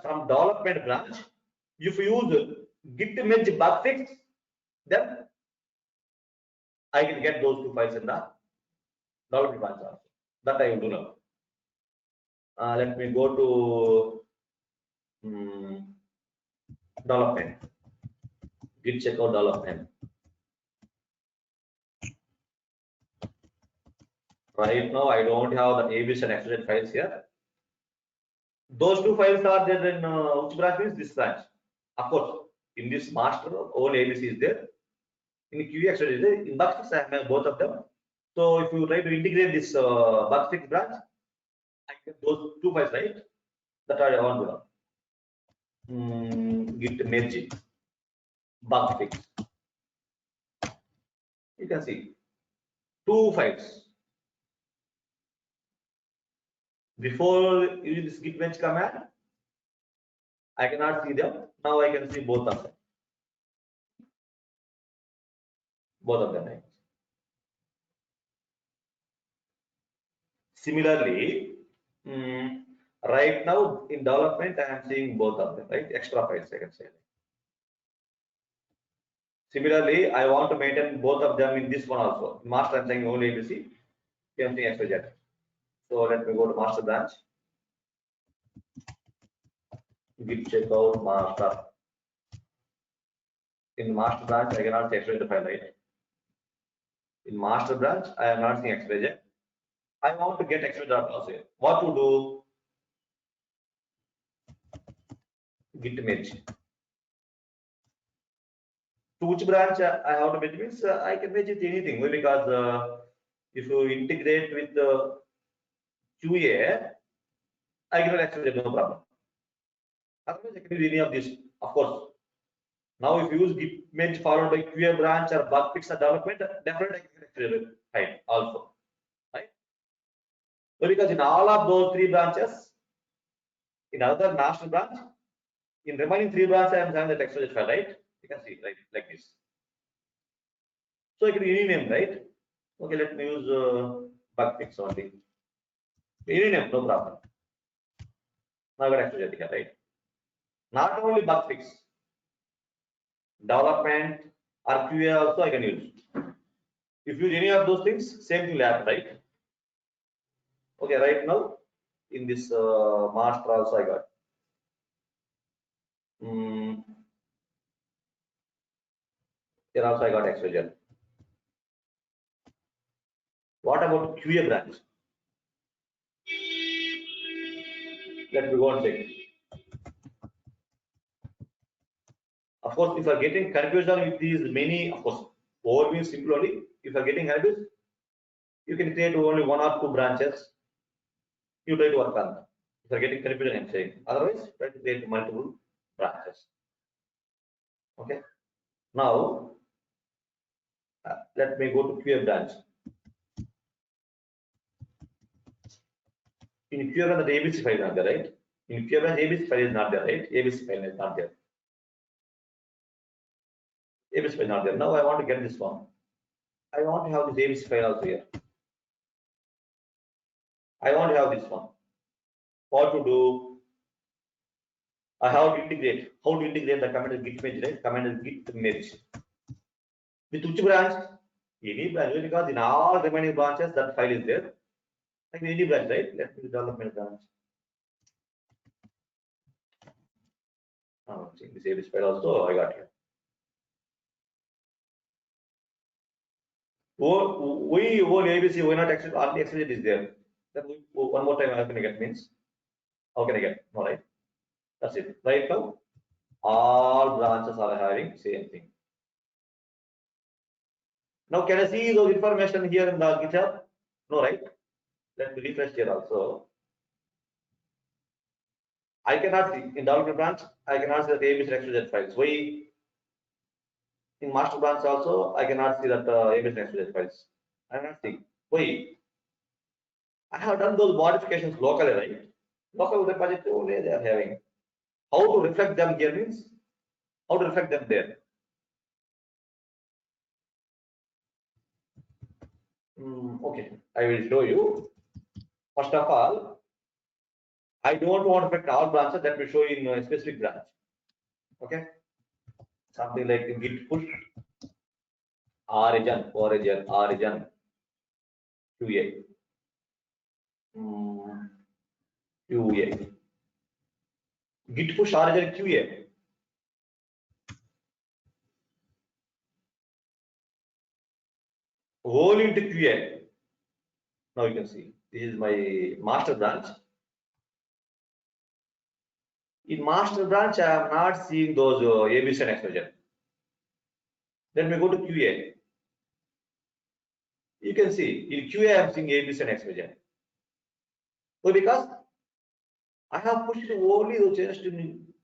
if you use git merge bug fix, then I can get those two files in the development branch also. That I will do now. Let me go to development. Git checkout development. Right now, I don't have the AWS and XZ files here. Those two files are there in which branch is this branch. Of course, in this master, all ABC is there. In QE XZ is there. In bugfix, I have both of them. So if you try to integrate this bugfix branch, I get those two files, right? That are I want to know. Git merge bugfix. You can see two files. Before using this git merge command, I cannot see them. Now I can see both of them. Both of them. Similarly, right now in development, I am seeing both of them, right? Extra files, I can say. Similarly, I want to maintain both of them in this one also. In master, I'm saying only ABC. I'm saying XYZ. So let me go to master branch. Git checkout master. In master branch, I cannot see XYZ file, right? In master branch, I am not seeing XYZ. I want to get XYZ also. What to do? Git merge. To which branch I have to merge means I can merge with anything. Why? Because if you integrate with QA, I can XYZ, no problem. Otherwise, I can use any of these, of course. Now, if you use git merge followed by QA branch or bug fix or development, definitely I can XYZ file also, right? So because in all of those three branches, in other master branch, in remaining three branches, I am having the XYZ file, right? You can see, right, like this. So I can use any name, right? Okay, let me use bug fix only. Any name, no problem. Now I got XYZ here, right? Not only bug fix, development or QA also I can use. If you use any of those things, same thing will happen, right? Okay, right now in this master also I got. Here also I got XYZ. What about QA branch? Let me go and check. Of course, if you are getting confused with these many, of course, overview simple only. If you are getting confused, you can create only one or two branches. You try to work on them. If you are getting confused, I'm saying. Otherwise, try to create multiple branches. Okay. Now, let me go to QA branch. In QA branch, the ABC file is not there, right? In QA branch, ABC file is not there, right? ABC file is not there. ABC file is not there. Now I want to get this one. I want to have this ABC file also here. I want to have this one. What to do? I have to integrate. How to integrate? The command is git merge, right? Command is git merge. With which branch? Any branch, because in all remaining branches that file is there. Like any branch, right? Let me development branch. This ABC file also I got here. We ABC, why not actually only XYZ is there? Then one more time how can I get means? How can I get? All right. That's it. Right now, all branches are having same thing. Now, can I see those information here in the GitHub? No, right? Let me refresh here also. I cannot see in development branch. I cannot see the ABC XYZ files. Why? In master branch also, I cannot see that ABC XYZ files. I cannot see. Why? I have done those modifications locally, right? Local repository only they are having. How to reflect them here means how to reflect them there. Okay, I will show you. First of all, I don't want to reflect all branches that we show in a specific branch. Okay, something like git push origin QA. QA. Git push origin QA. Roll into QA. Now you can see this is my master branch. In master branch, I am not seeing those ABC and exposure. Then we go to QA. You can see in QA I am seeing ABC and exposure. So because I have pushed only the changes to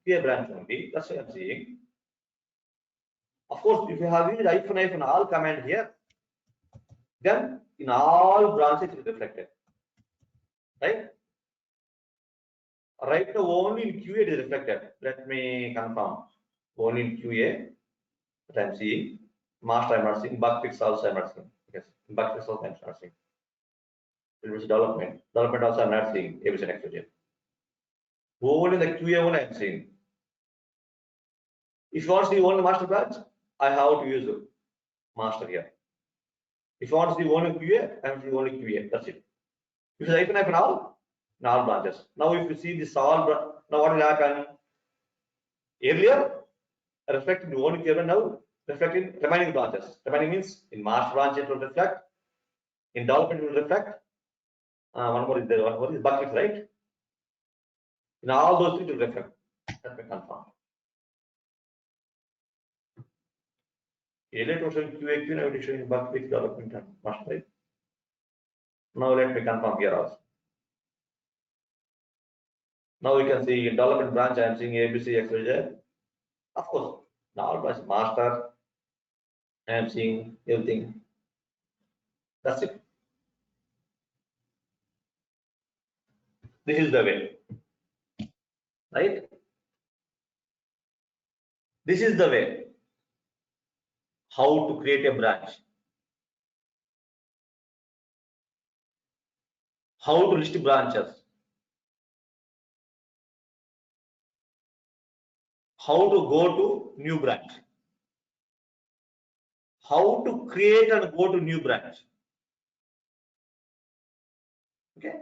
QA branch only, that's what I am seeing. Of course, if you have used -" all command here, then in all branches it is reflected. Right? Right now only in QA it is reflected. Let me confirm. Only in QA that I am seeing. Master I am not seeing. Bug fix also I am not seeing. Yes, bug fix also I am not seeing. It was development. Development also I am not seeing. ABC and exposure. Only the QA one I am seeing. If you want to see only master branch, I have to use master here. If you want to see only QA, I have to see only QA. That's it. If you -" all, in all branches. Now, if you see this all, now what will happen? Earlier, reflecting only QA, now reflecting remaining branches. Remaining means in master branch it will reflect, in development it will reflect. One more is there. One more is bug fix, right? In all those things it will reflect. Let me confirm. Earlier it was showing QA, now it is showing bug fix, development, and master, right? Now let me confirm here also. Now you can see in development branch I am seeing ABC XYZ. Of course, now branch master I am seeing everything. That's it. This is the way, right? This is the way how to create a branch, how to list branches, how to go to new branch, how to create and go to new branch. Okay,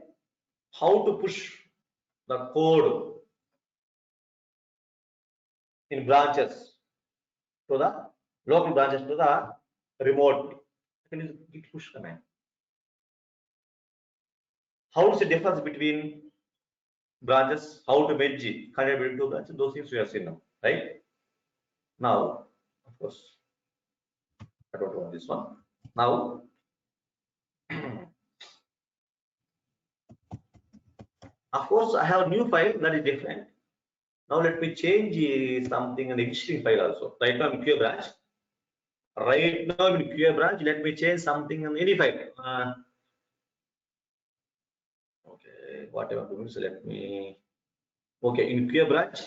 how to push the code in branches to the local branches to the remote. You can use git push command. How is the difference between branches? How to merge connect between two branches? Those things we have seen now, right? Now, of course, I don't want this one. Now, of course, I have a new file that is different. Now let me change something in the existing file also. Right now in QA branch. Right now in QA branch, let me change something in any file. Okay, whatever to do. So let me. Okay, in QA branch,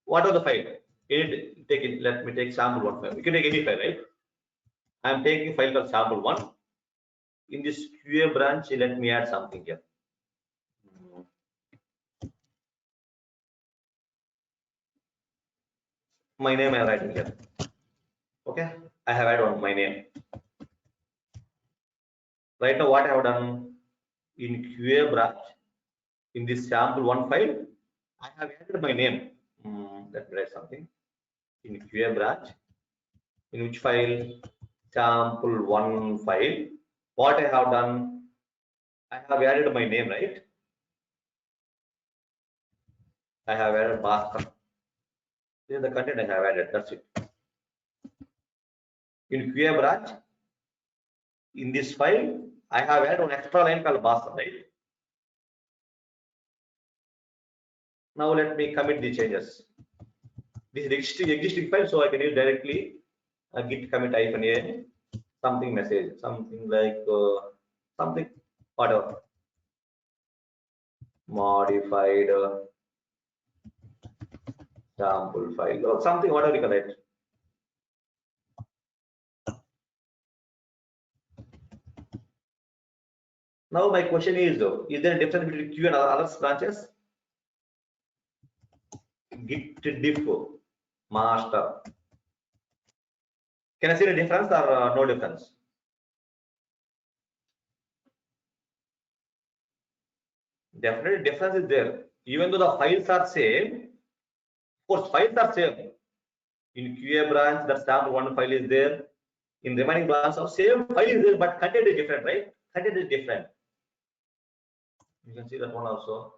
what are the file? Take it. Let me take sample one file. You can take any file, right? I am taking a file called sample one. In this QA branch, let me add something here. My name I am writing here. Okay, I have added on my name. Right now, what I have done in QA branch, in this sample one file, I have added my name. Let me write something in QA branch. In which file? Sample one file. What I have done? I have added my name, right? I have added Bhaskar. This is the content I have added. That's it. In QA branch, in this file, I have added one extra line called Bhaskar, right? Now let me commit the changes. This is existing file, so I can use directly git commit -a something message, something like something whatever. modified sample file or something, whatever you can write. Now my question is there a difference between Q and other branches? Git diff master. Can I see the difference or no difference? Definitely difference is there. Even though the files are same, of course files are same. In QA branch, that sample one file is there. In remaining branch, of same file is there, but content is different, right? Content is different. You can see that one also.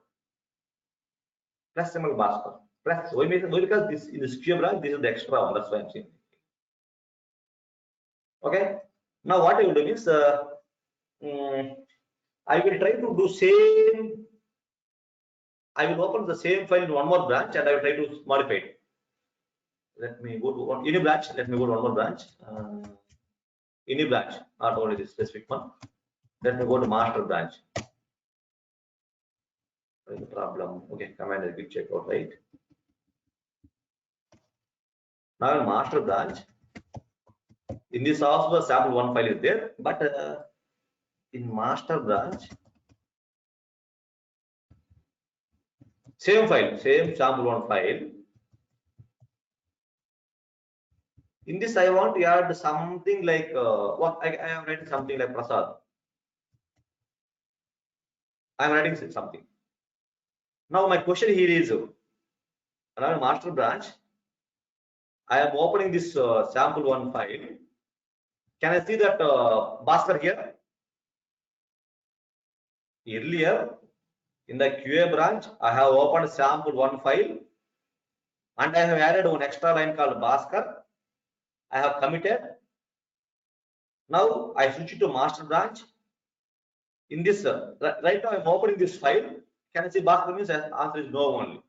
Plus symbol master. Plus, why because this in this QA branch, this is the extra one. That's why I'm saying. Okay. Now what I will do is, I will try to do same. I will open the same file in one more branch and I will try to modify it. Let me go to one any branch. Let me go to one more branch. Any branch, not only this specific one. Let me go to master branch. What is the problem? Okay, command is quick checkout, right? Now in master branch, in this also the sample one file is there, but in master branch, same file, same sample one file. In this, I want to add something like what I am writing something like Prasad. I am writing something. Now my question here is, another master branch. I am opening this sample one file. Can I see that Bhaskar here? Earlier in the QA branch, I have opened sample one file and I have added one extra line called Bhaskar. I have committed. Now I switch to master branch. In this, right now I'm opening this file. Can I see Bhaskar? Means answer is no only.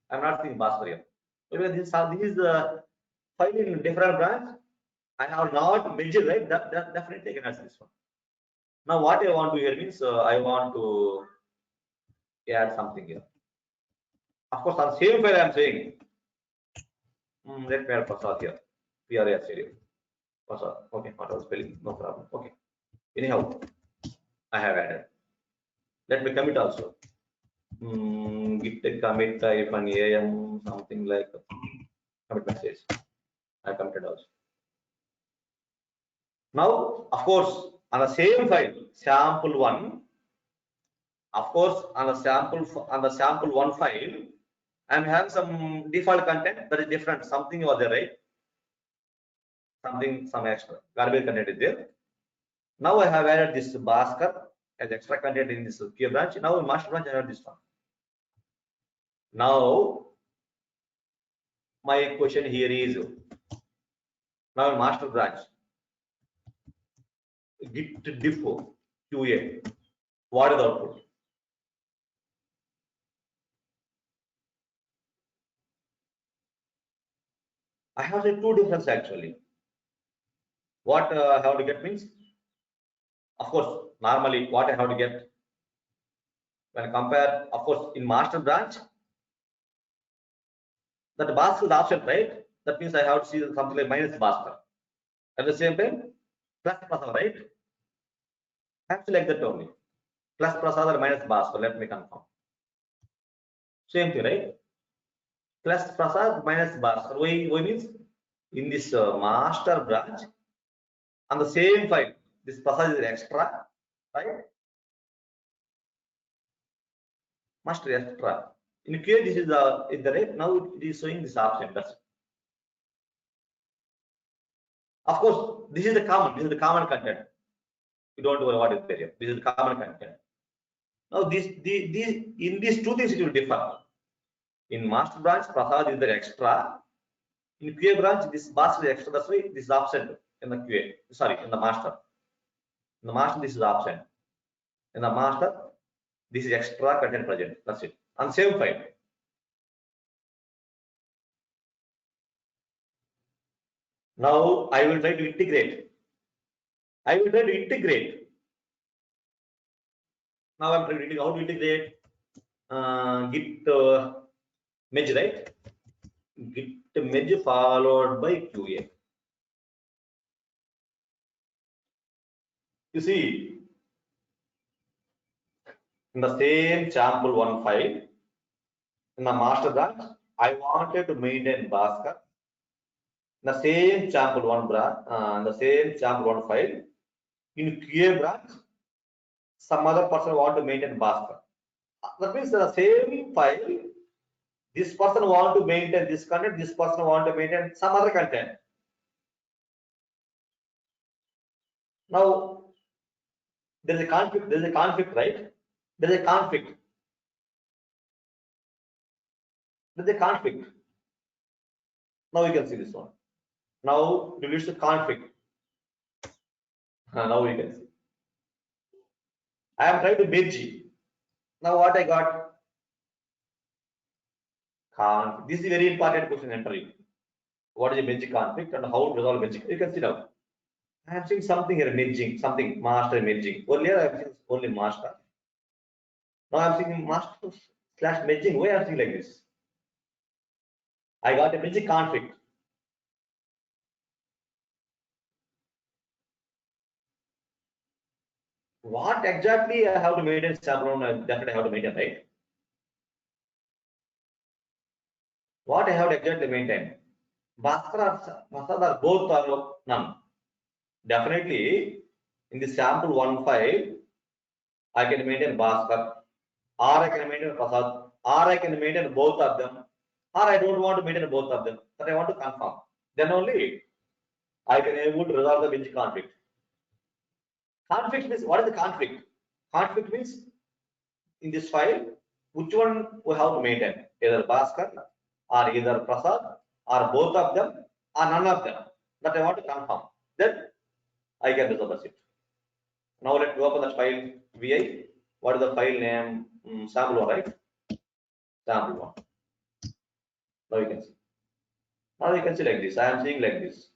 I'm not seeing Bhaskar here. Because this is the file in different branch. I have not measured, right? That definitely I can ask this one. Now what I want to here means I want to add something here. Of course, on same file I'm saying. Let me add Prasad here. PRA stereo. Prasad. Okay, what was spelling? No problem. Okay. Anyhow, I have added. Let me commit also. Git commit if an AM something like commit message. I committed also. Now, of course, on the same file, sample one. Of course, on the sample one file, I'm having some default content that is different. Something was there, right? Some extra garbage content is there. Now I have added this Bhaskar as extra content in this QA branch. Now in master branch I have this one. Now my question here is, now in master branch, git diff QA. What is the output? I have the two differences actually. What I have to get means, of course, normally what I have to get when compare, of course, in master branch, that Bhaskar is option, right? That means I have to see something like minus Bhaskar. At the same time, plus Prasad, right? Actually like that only. Plus Prasad or minus Bhaskar. Let me confirm. Same thing, right? Plus Prasad minus Bhaskar. Why means in this master branch on the same file, this Prasad is extra, right? Master extra. In QA, this is the rate. Now it is showing this option. That's it. Of course, this is the common. This is the common content. You don't worry what is there here. This is the common content. Now in these two things it will differ. In master branch, Prasad is the extra. In QA branch, this Bhaskar is extra. That's why this is absent in the QA. Sorry, in the master. In the master, this is absent. In the master, this is extra content present. That's it. On same file. Now I will try to integrate. Now I'm trying to how to integrate git merge, right? Git merge followed by QA. You see, in the same sample one file, in the master branch, I wanted to maintain Bhaskar. In the same sample one branch, the same sample one file, in QA branch, some other person want to maintain Bhaskar. That means the same file, this person want to maintain this content, this person want to maintain some other content. Now there is a conflict, right? There is a conflict. There is a conflict. Now you can see this one. Now reduce the conflict. Now you can see. I am trying to merge. Now what I got? Conflict. This is a very important question entering. What is a merge conflict and how to resolve merging? You can see now. I am seeing something here, merging, something master merging. Earlier I have seen only master. Now I am seeing master slash merging. Why I am seeing like this? I got a merging conflict. What exactly I have to maintain sample? Definitely I have to maintain, right? What I have to exactly maintain? Bhaskar or both are none. Definitely in the sample one file, I can maintain Bhaskar, or I can maintain Prasad, or I can maintain both of them, or I don't want to maintain both of them, but I want to confirm. Then only I can able to resolve the binge conflict. Conflict means what is the conflict? Conflict means in this file, which one we have to maintain? Either Bhaskar or either Prasad or both of them or none of them. That I want to confirm. Then I can resolve the shift. Now let me open that file vi. What is the file name? Sample one, right? Sample one. Now you can see. Now you can see like this. I am seeing like this.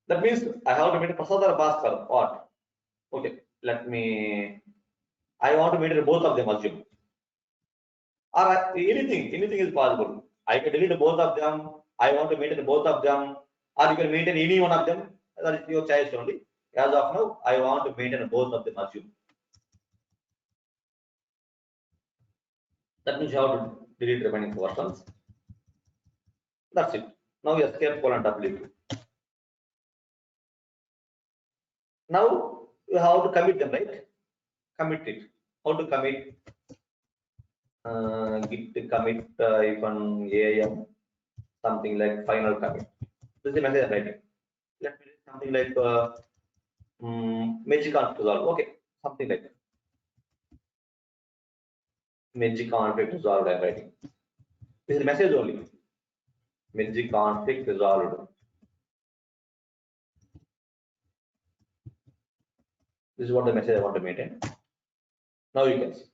That means I have to maintain Prasad or Bhaskar. What? Okay. Let me. I want to maintain both of them. Assume. Or anything is possible. I can delete both of them. I want to maintain both of them, or you can maintain any one of them. That is your choice only. As of now, I want to maintain both of them. Assume. That means you have to delete remaining versions. That's it. Now escape colon W2. Now you have to commit them, right? Commit it. How to commit? Git commit even AIM, something like final commit. This is the message I'm writing. Let me do something like magic conflict resolve. Okay, something like magic conflict resolved. I'm writing. This is the message only. Magic conflict resolved. This is what the message I want to maintain. Now you can see.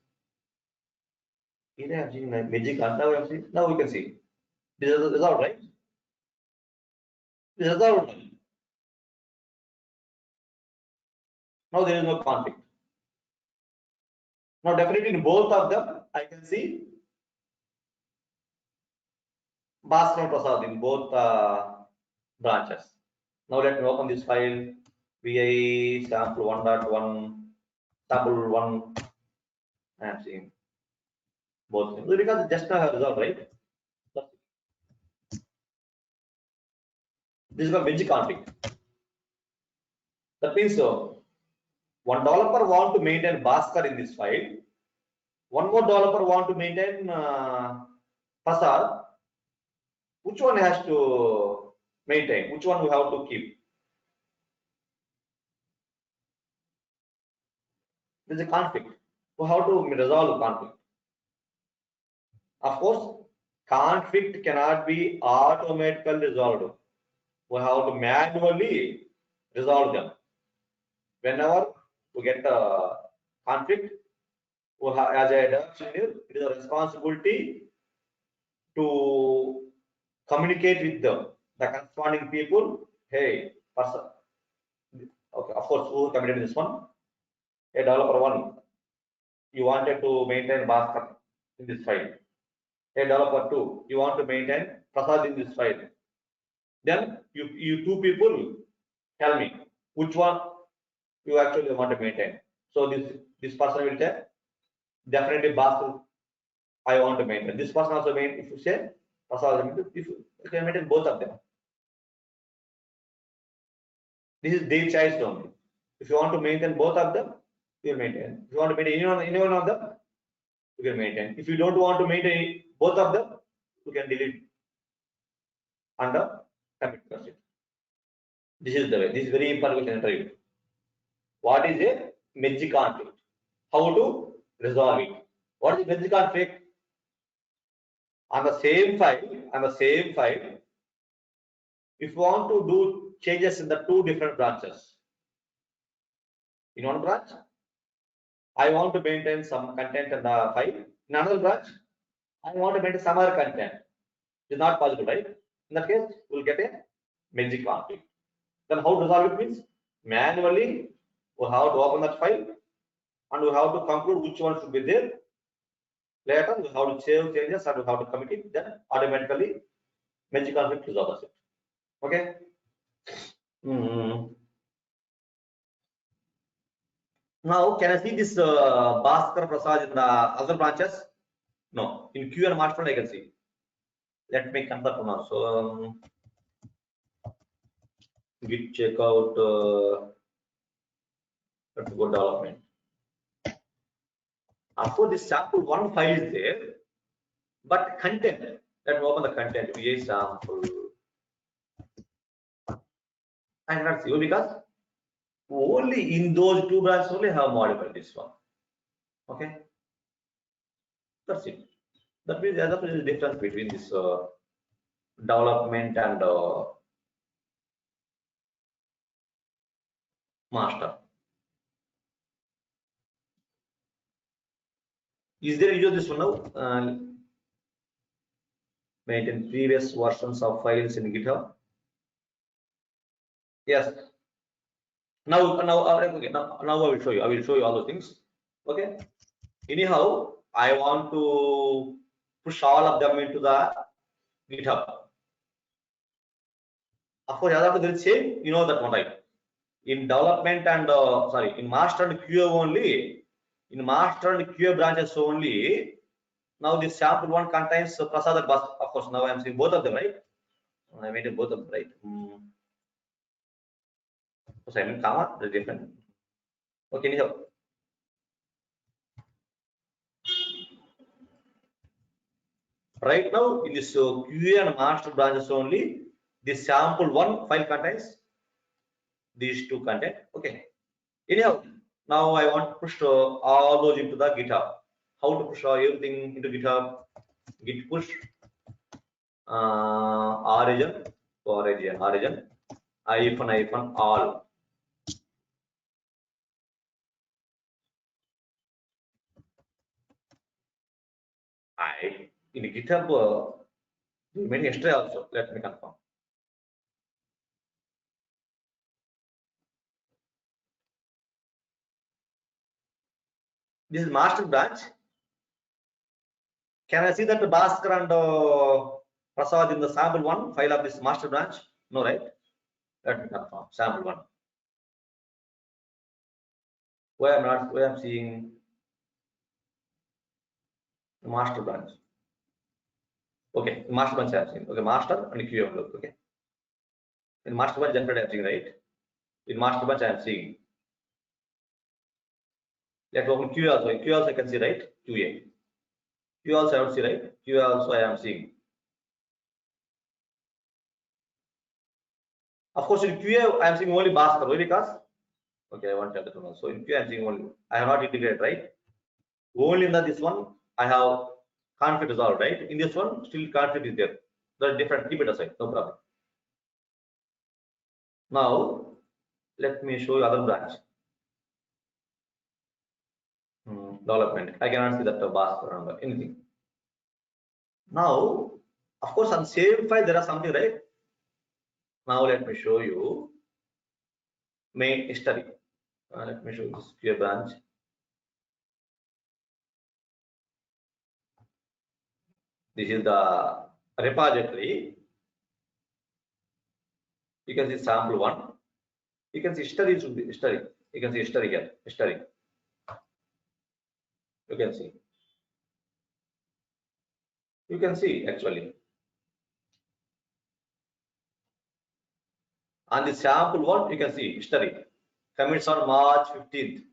Magic conflict. Now we can see. This is resolved, right? This is resolved. Now there is no conflict. Now definitely in both of them, I can see Bhaskar and Prasad in both branches. Now let me open this file vi sample 1.1 sample 1. I am seeing both things because just now I have resolved, right? This is a magic conflict. That means one developer want to maintain Bhaskar in this file. One more developer want to maintain Prasad. Which one has to maintain? Which one we have to keep? There is a conflict. We have to resolve conflict. Of course, conflict cannot be automatically resolved. We have to manually resolve them. Whenever we get a conflict, we have, as a DevOps engineer, it is a responsibility to communicate with the corresponding people. Hey, person. Okay, of course, who committed this one? A developer 1, you wanted to maintain Bhaskar in this file. A developer 2, you want to maintain Prasad in this file. Then you two people tell me which one you actually want to maintain. So this person will say definitely Bhaskar I want to maintain. This person also maintain. If you say Prasad, if you can maintain both of them. This is their choice only. If you want to maintain both of them, you will maintain. If you want to maintain any one of them, you can maintain. If you don't want to maintain both of them, you can delete under commit procedure. This is the way. This is very important question interview. What is a merge conflict? How to resolve it? What is merge conflict? On the same file, if you want to do changes in the two different branches, in one branch, I want to maintain some content in the file. In another branch, I want to maintain some other content. It is not possible, right? In that case, we'll get a merge conflict. Then how to resolve it means manually we have to open that file and we have to conclude which one should be there. Later we have to save changes and we have to commit it. Then automatically merge conflict resolves it. Okay. Now can I see this Bhaskar Prasad in the other branches? No. In Q and master I can see. Let me confirm now. So git checkout. Let's go development. Of course, this sample one file is there, but content. Let me open the content. VA sample. I cannot see because only in those two branches only have modified this one. Okay, that's it. That means there is a difference between this development and master. Is there use this one now? Maintain previous versions of files in GitHub. Yes. Now okay. Now I will show you. I will show you all those things. Okay. Anyhow, I want to push all of them into the GitHub. Of course, other than same, you know that one, right? In development and in master and QA only, in master and QA branches only. Now this sample one contains Prasad and Bhaskar. Of course, now I am seeing both of them, right? I made both of them, right? So I mean comma, they're different. Okay, anyhow. Right now in this QA and master branches only, this sample one file contains these two content. Okay. Anyhow, now I want to push all those into the GitHub. How to push everything into GitHub? Git push origin hyphen all. In GitHub we made extra also. Let me confirm. This is master branch. Can I see that the Bhaskar and Prasad in the sample one file of this master branch? No, right? Let me confirm. Sample one. Why I'm seeing the master branch. Okay, master branch I am seeing. Okay, master and QA. Okay. In master branch definitely I am seeing, right? In master branch I am seeing. Let's open QA also. In QA also I can see, right? QA. QA also I would see, right? QA also I am seeing. Of course, in QA I am seeing only Bhaskar. Why? Because okay, I want to tell that one. So in QA I am seeing only. I have not integrated, right? Only in this one I have conflict resolved, right? In this one still conflict is there. That's different. Keep it aside, no problem. Now let me show you other branch. Development. I cannot see that Bhaskar or anything. Now, of course, on same file there are something, right? Now let me show you main history. Let me show you this QA branch. This is the repository. You can see sample one. You can see history should be history. You can see history here. History. You can see. You can see actually. On the sample one, you can see history. Commits on March 15th.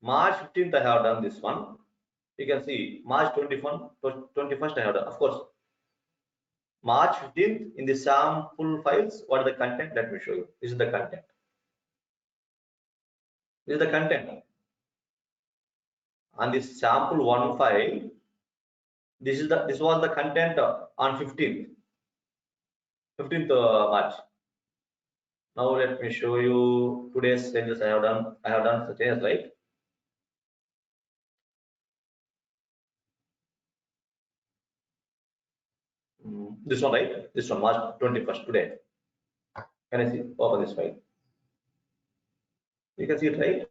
March 15th, I have done this one. You can see March 21st, I have done. Of course, March 15th in the sample files, what is the content? Let me show you. This is the content. This is the content. On this sample one file, this was the content on 15th March. Now let me show you today's changes I have done. I have done the changes, right? This one, right? This one, March 21st, today. Can I see? Open this file. You can see it, right?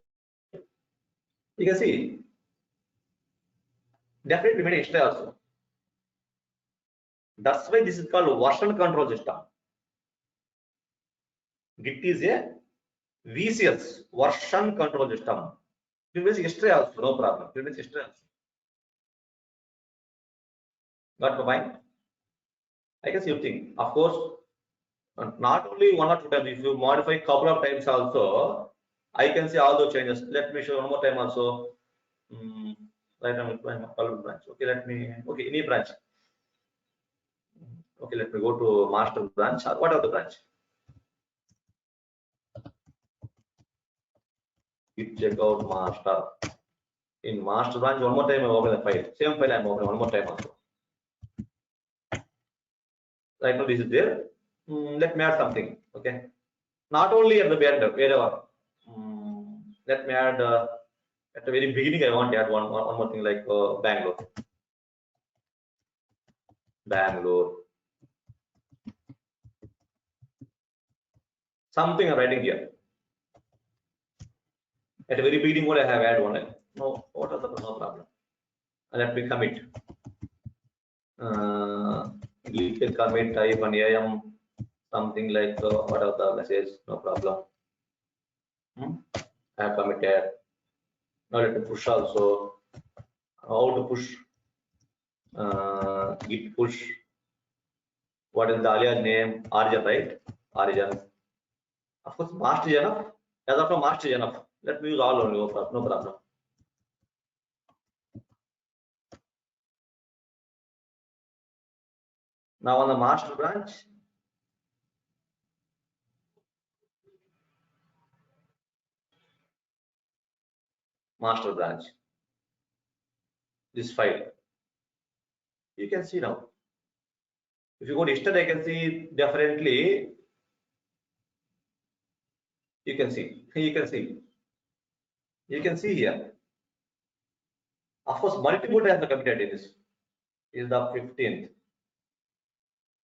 You can see. Definitely made extra also. That's why this is called version control system. Git is a VCS, version control system. It means history also, no problem. It means history also. Got the point? I can see you think. Of course, not only one or two times. If you modify couple of times also, I can see all those changes. Let me show one more time also. Right now, branch. Okay, okay, any branch. Okay, let me go to master branch. What are the branch? Git checkout master. In master branch, one more time I open the file. Same file I am opening one more time also. Right now this is there. Let me add something. Okay. Not only at the end, wherever. Let me add at the very beginning. I want to add one more thing like Bangalore. Bangalore. Something I'm writing here. At the very beginning, what I have add one. No, what are the no problem. Let me commit. Commit type and am something like what are the message? No problem. I have committed. Now let me push also. How to push? Git push. What is the alias name? Origin, right? Origin. Of course, master is enough. As of now, master is enough. Let me use all only. No problem. Now on the master branch, this file, you can see now. If you go to history, I can see differently. You can see here. Of course, multiple times the committed in this is the 15th.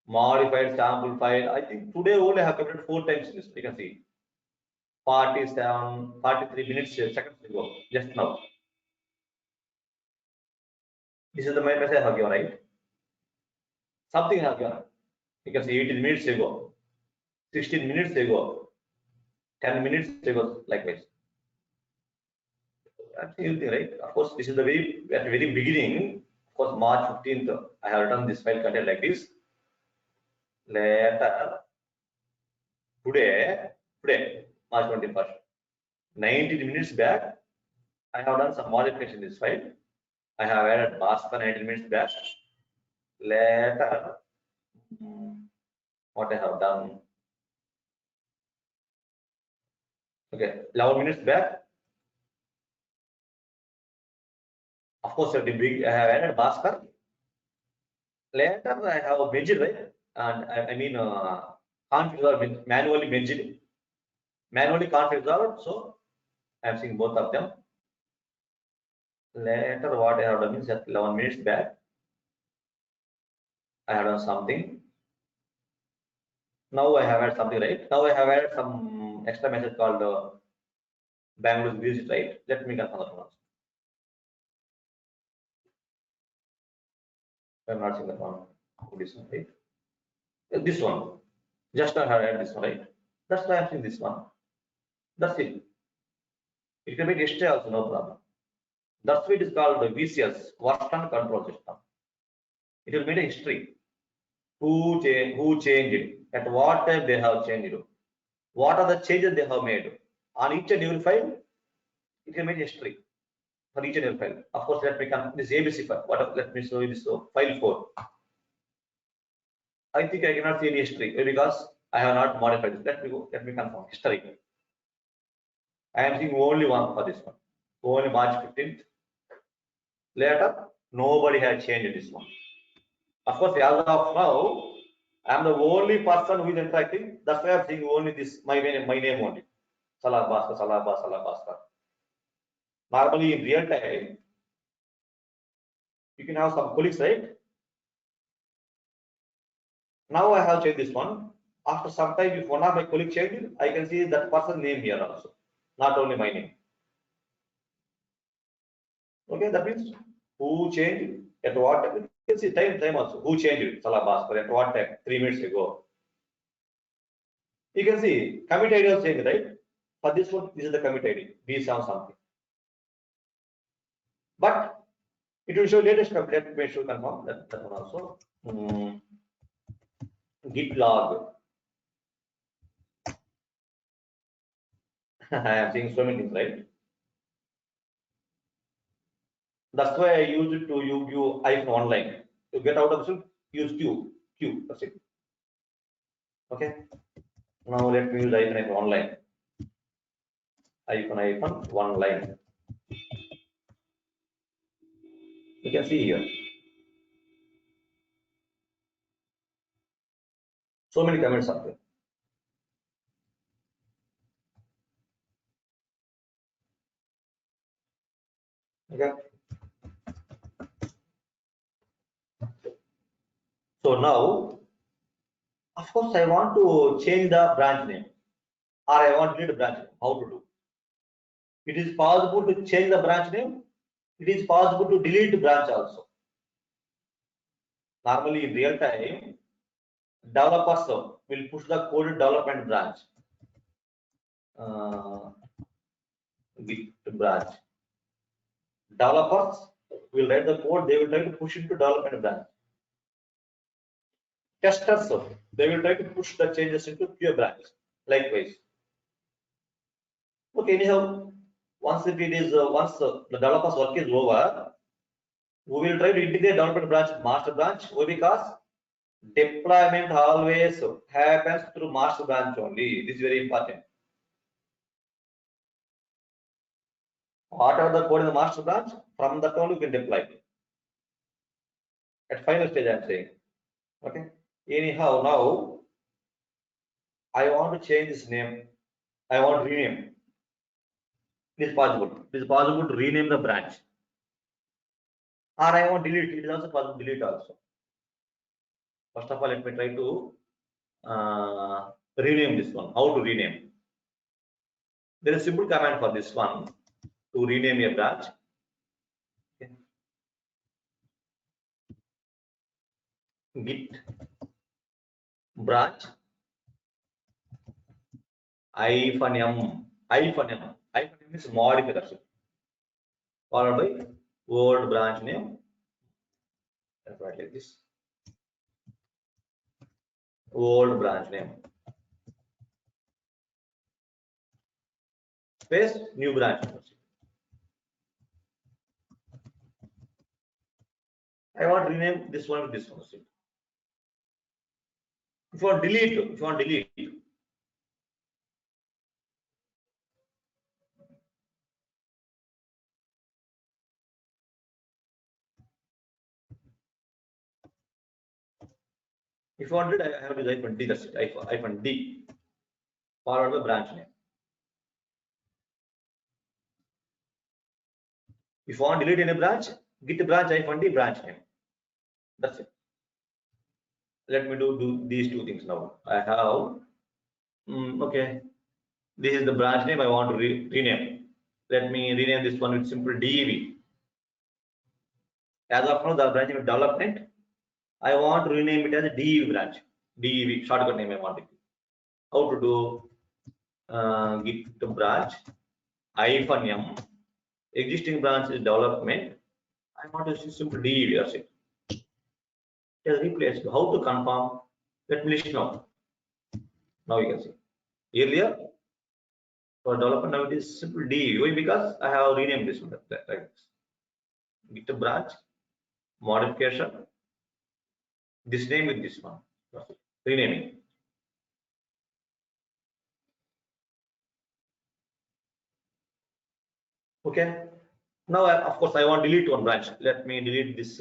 Modified sample file. I think today only I have committed 4 times in this. You can see 43 minutes seconds ago, just now. This is the message I have given, right? Something I have given. You can see 18 minutes ago, 16 minutes ago, 10 minutes ago, likewise. Absolutely right. Of course, this is the at the very beginning. Of course, March 15th, I have written this file content like this. Later, today, March 21st, 19 minutes back, I have done some modification in this file. I have added Bhaskar 19 minutes back. Later, what I have done. Okay, 11 minutes back. Of course, at the big, I have added Bhaskar. Later, I have mentioned, right? And I mean, configure manually mentioned, manually configured. So I'm seeing both of them. Later, what I have done is at 11 minutes back, I have done something. Now I have added something, right? Now I have added some extra message called Bangalore visit, right? Let me confirm that one. I'm not seeing that one. This one, right? This one. Just I have added this one, right? That's why I'm seeing this one. That's it. It can be history also, no problem. That's why it is called the VCS, version control system. It will make a history. Who changed it? At what time they have changed it? What are the changes they have made? On each and every file, it can make history for each and every file. Of course, let me come this ABC file. Let me show you this file 4. I think I cannot see any history because I have not modified this. Let me go. Let me confirm history. I am seeing only one for this one. Only March 15th. Later, nobody has changed this one. Of course, as of now, I am the only person who is interacting. That's why I am seeing only this my name only. Salah Bhaskar. Normally, in real time, you can have some colleagues, right? Now I have changed this one. After some time, if one of my colleagues changed, I can see that person's name here also, not only my name. Okay, that means who changed at what time. You can see time also. Who changed it? Salah Bhaskar at what time? 3 minutes ago. You can see commit ID also changed, right? For this one, this is the commit ID. B7 something. But it will show latest commit. Let me show confirm that one also. Git log. I am seeing so many things, right? That's why I use it to view icon online. To get out of this, use Q. That's it. Okay. Now let me use icon online. Icon one line. You can see here. So many comments are there. Okay. So now, of course, I want to change the branch name, or I want to delete the branch name. How to do? It is possible to change the branch name. It is possible to delete the branch also. Normally, in real time, developers will push the code development branch. Git branch. Developers will write the code. They will try to push into development branch. Testers, they will try to push the changes into QA branch. Likewise. Okay. Anyhow, once the developer's work is over, we will try to integrate development branch, master branch. Why? Because deployment always happens through master branch only. This is very important. Whatever the code in the master branch, from that only you can deploy. At final stage, I am saying. Okay. Anyhow, now I want to change this name. I want to rename. It is possible. It is possible to rename the branch. Or I want to delete. It is also possible to delete also. First of all, let me try to rename this one. How to rename? There is a simple command for this one to rename a branch. Okay. Git branch -m. -m is modifier, followed by old branch name. Write like this. Old branch name. Space new branch. I want to rename this one with this one. If you want delete, if you want it, I have to use -d. That's it. -d. Followed by branch name. If you want to delete any branch, git branch -d branch name. That's it. Let me do these two things now. I have okay. This is the branch name I want to rename. Let me rename this one with simple dev. As of now, the branch name is development. I want to rename it as a DEV branch. DEV shortcut name I want it. How to do? Git branch -m. Existing branch is development. I want to see simple DEV. That's it. It has replaced. How to confirm? Let me list now. Now you can see. Earlier for development, now it is simple DEV. Why? Because I have renamed this one like this. Git branch modification. This name with this one. Renaming. Okay. Now, of course, I want to delete one branch. Let me delete this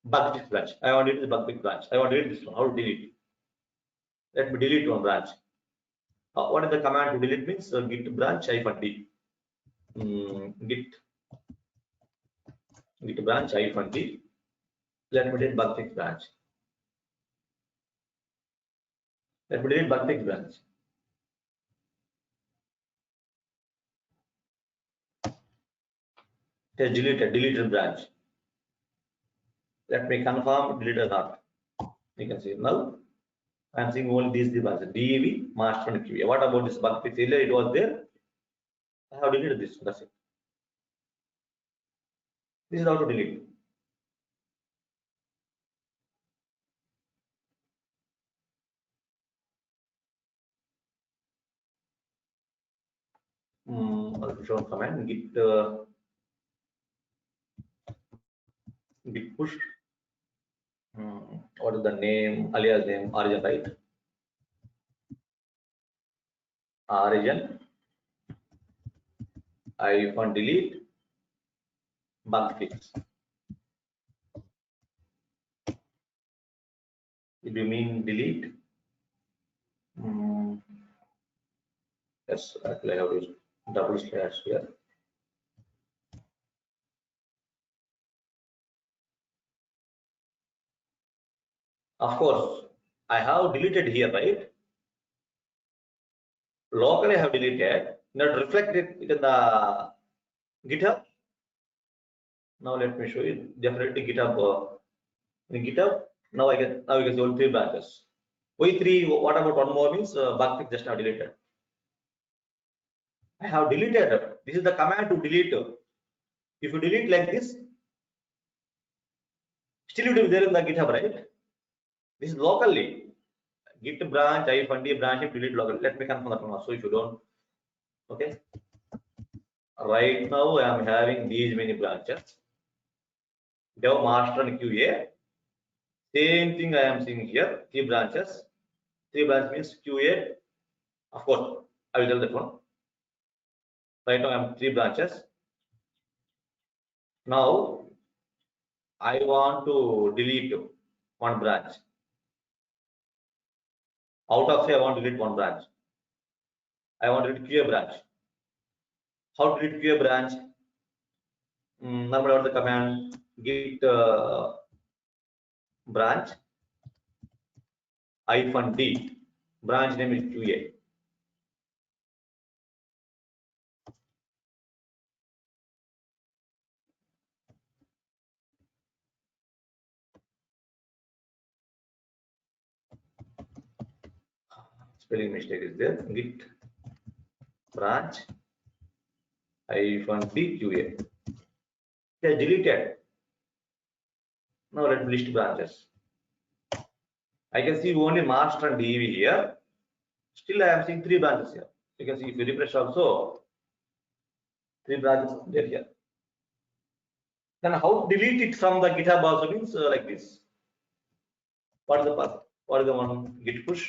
bug fix branch. I want to delete the bug fix branch. I want to delete this one. How to delete? Let me delete one branch. What is the command to delete means? Git branch -d. Git branch -d. Let me delete bug fix branch. Let me delete bug fix branch. It is deleted branch. Let me confirm delete or not. You can see now I am seeing only these branches: DEV, master, and QA. What about this bug fix? Earlier it was there. I have deleted this. That's it. This is how to delete. Shown command git push. What is the name? Alias name, origin, right? Origin -delete bug fix. If you mean delete, yes, actually I have used double slash here. Of course, I have deleted here, right? Locally I have deleted. Not reflected it in the GitHub. Now let me show you. Definitely GitHub. In GitHub, now you can see only 3 branches. Why 3? What about one more means bug fix just now deleted. I have deleted. This is the command to delete. If you delete like this, still it will be there in the GitHub, right? This is locally. Git branch, -d branch, delete locally. Let me confirm that one also if you don't. Okay. Right now I am having these many branches. Dev, master, and QA. Same thing I am seeing here. 3 branches. 3 branches means QA. Of course, I will tell that one. Right now I am 3 branches. Now I want to delete one branch. Out of say I want to delete one branch. I want to delete QA branch. How to delete QA branch? Normally what the command git branch -d. Branch name is QA. Spelling mistake is there. Git branch -d QA. It is deleted. Now let me list branches. I can see only master and DEV here. Still I am seeing 3 branches here. You can see if you refresh also 3 branches there here. Then how to delete it from the GitHub also means like this. What is the path? What is the one? Git push.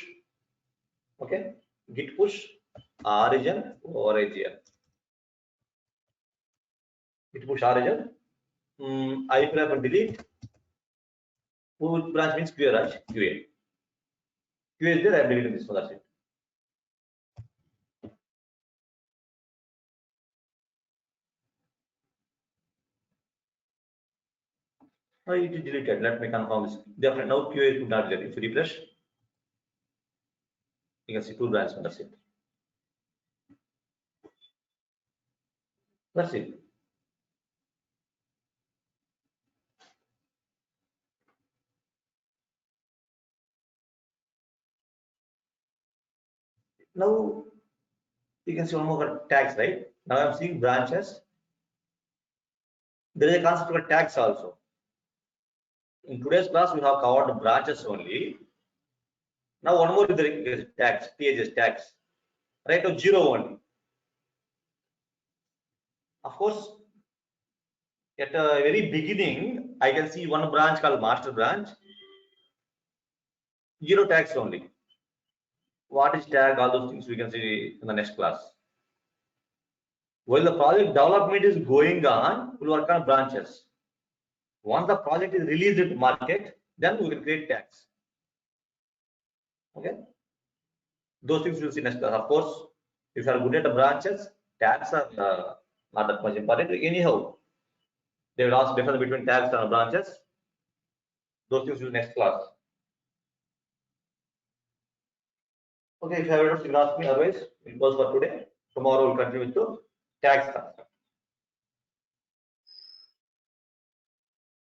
Okay. Git push origin origin. Git push origin. I prefer delete. Which branch means QA branch? QA. QA is there. I am deleting this one. That's it. It is deleted. Let me confirm this. Definitely now QA is not there. If you refresh, you can see 2 branches. That's it. That's it. Now you can see one more tags, right? Now I'm seeing branches. There is a concept of tags also. In today's class, we have covered branches only. Now one more is tags, tags. Right now 0 only. Of course, at the very beginning, I can see one branch called master branch. 0 tags only. What is tag? All those things we can see in the next class. While the project development is going on, we'll work on branches. Once the project is released into market, then we will create tags. Okay. Those things we'll see next class. Of course, if you are good at the branches, tags are not that much important. Anyhow, they will ask difference between tags and branches. Those things will next class. Okay, if you have any questions, you can ask me. Otherwise, it goes for today. Tomorrow we'll continue with the tags class.